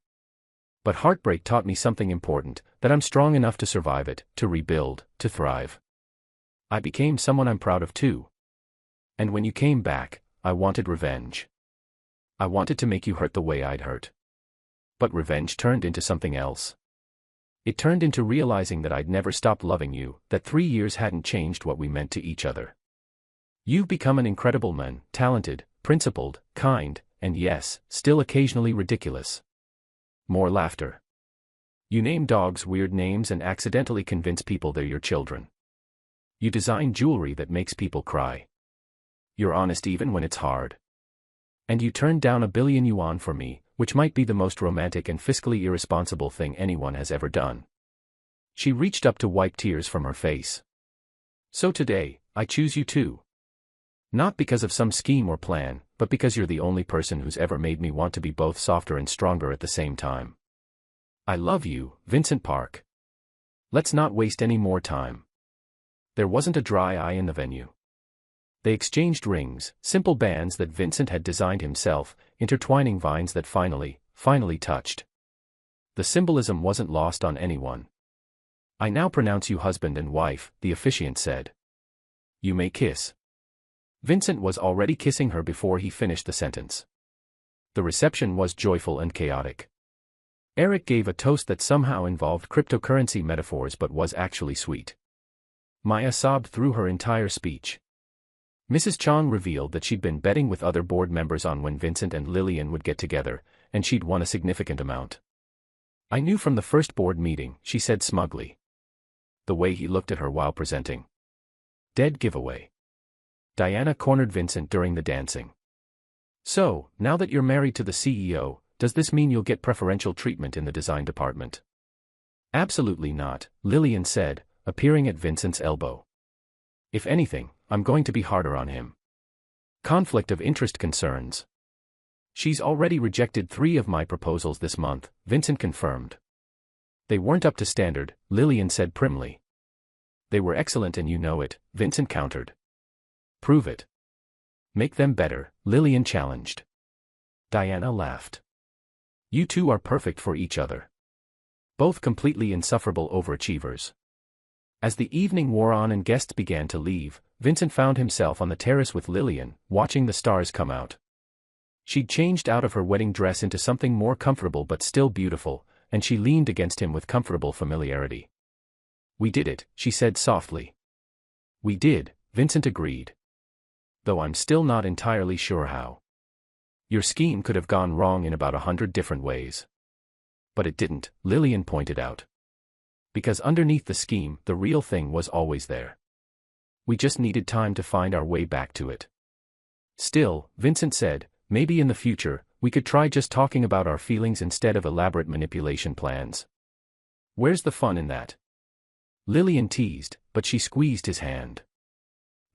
But heartbreak taught me something important, that I'm strong enough to survive it, to rebuild, to thrive. I became someone I'm proud of too. And when you came back, I wanted revenge. I wanted to make you hurt the way I'd hurt. But revenge turned into something else. It turned into realizing that I'd never stopped loving you, that 3 years hadn't changed what we meant to each other. You've become an incredible man, talented, principled, kind, and yes, still occasionally ridiculous. More laughter. You name dogs weird names and accidentally convince people they're your children. You design jewelry that makes people cry. You're honest even when it's hard. And you turned down 1 billion yuan for me, which might be the most romantic and fiscally irresponsible thing anyone has ever done. She reached up to wipe tears from her face. So today, I choose you too. Not because of some scheme or plan, but because you're the only person who's ever made me want to be both softer and stronger at the same time. I love you, Vincent Park. Let's not waste any more time. There wasn't a dry eye in the venue. They exchanged rings, simple bands that Vincent had designed himself, intertwining vines that finally touched. The symbolism wasn't lost on anyone. I now pronounce you husband and wife, the officiant said. You may kiss. Vincent was already kissing her before he finished the sentence. The reception was joyful and chaotic. Eric gave a toast that somehow involved cryptocurrency metaphors but was actually sweet. Maya sobbed through her entire speech. Mrs. Chong revealed that she'd been betting with other board members on when Vincent and Lillian would get together, and she'd won a significant amount. I knew from the first board meeting, she said smugly. The way he looked at her while presenting. Dead giveaway. Diana cornered Vincent during the dancing. So, now that you're married to the CEO, does this mean you'll get preferential treatment in the design department? Absolutely not, Lillian said, appearing at Vincent's elbow. If anything, I'm going to be harder on him. Conflict of interest concerns. She's already rejected 3 of my proposals this month, Vincent confirmed. They weren't up to standard, Lillian said primly. They were excellent and you know it, Vincent countered. Prove it. Make them better, Lillian challenged. Diana laughed. You two are perfect for each other. Both completely insufferable overachievers. As the evening wore on and guests began to leave, Vincent found himself on the terrace with Lillian, watching the stars come out. She'd changed out of her wedding dress into something more comfortable but still beautiful, and she leaned against him with comfortable familiarity. We did it, she said softly. We did, Vincent agreed. Though I'm still not entirely sure how. Your scheme could have gone wrong in about 100 different ways. But it didn't, Lillian pointed out. Because underneath the scheme, the real thing was always there. We just needed time to find our way back to it. Still, Vincent said, maybe in the future, we could try just talking about our feelings instead of elaborate manipulation plans. Where's the fun in that? Lillian teased, but she squeezed his hand.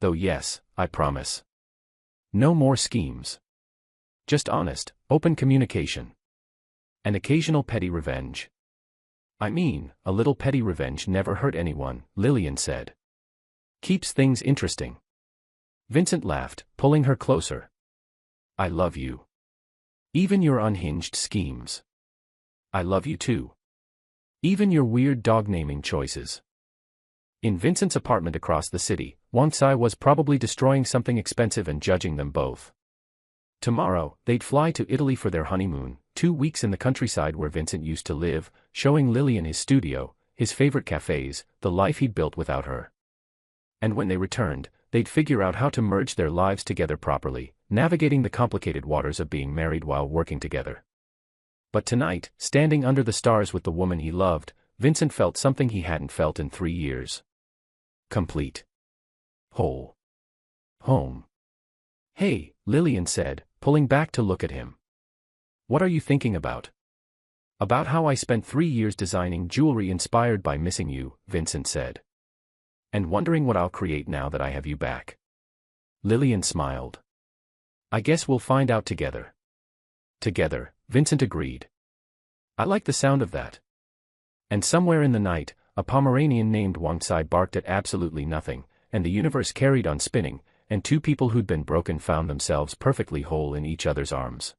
Though yes, I promise. No more schemes. Just honest, open communication. An occasional petty revenge. I mean, a little petty revenge never hurt anyone, Lillian said. Keeps things interesting. Vincent laughed, pulling her closer. I love you. Even your unhinged schemes. I love you too. Even your weird dog-naming choices. In Vincent's apartment across the city, Wang Tsai was probably destroying something expensive and judging them both. Tomorrow, they'd fly to Italy for their honeymoon, 2 weeks in the countryside where Vincent used to live, showing Lillian his studio, his favorite cafes, the life he'd built without her. And when they returned, they'd figure out how to merge their lives together properly, navigating the complicated waters of being married while working together. But tonight, standing under the stars with the woman he loved, Vincent felt something he hadn't felt in 3 years. Complete. Whole. Home. Hey, Lillian said, pulling back to look at him. What are you thinking about? About how I spent 3 years designing jewelry inspired by missing you, Vincent said. And wondering what I'll create now that I have you back. Lillian smiled. I guess we'll find out together. Together, Vincent agreed. I like the sound of that. And somewhere in the night, a Pomeranian named Wang Tsai barked at absolutely nothing, and the universe carried on spinning, and 2 people who'd been broken found themselves perfectly whole in each other's arms.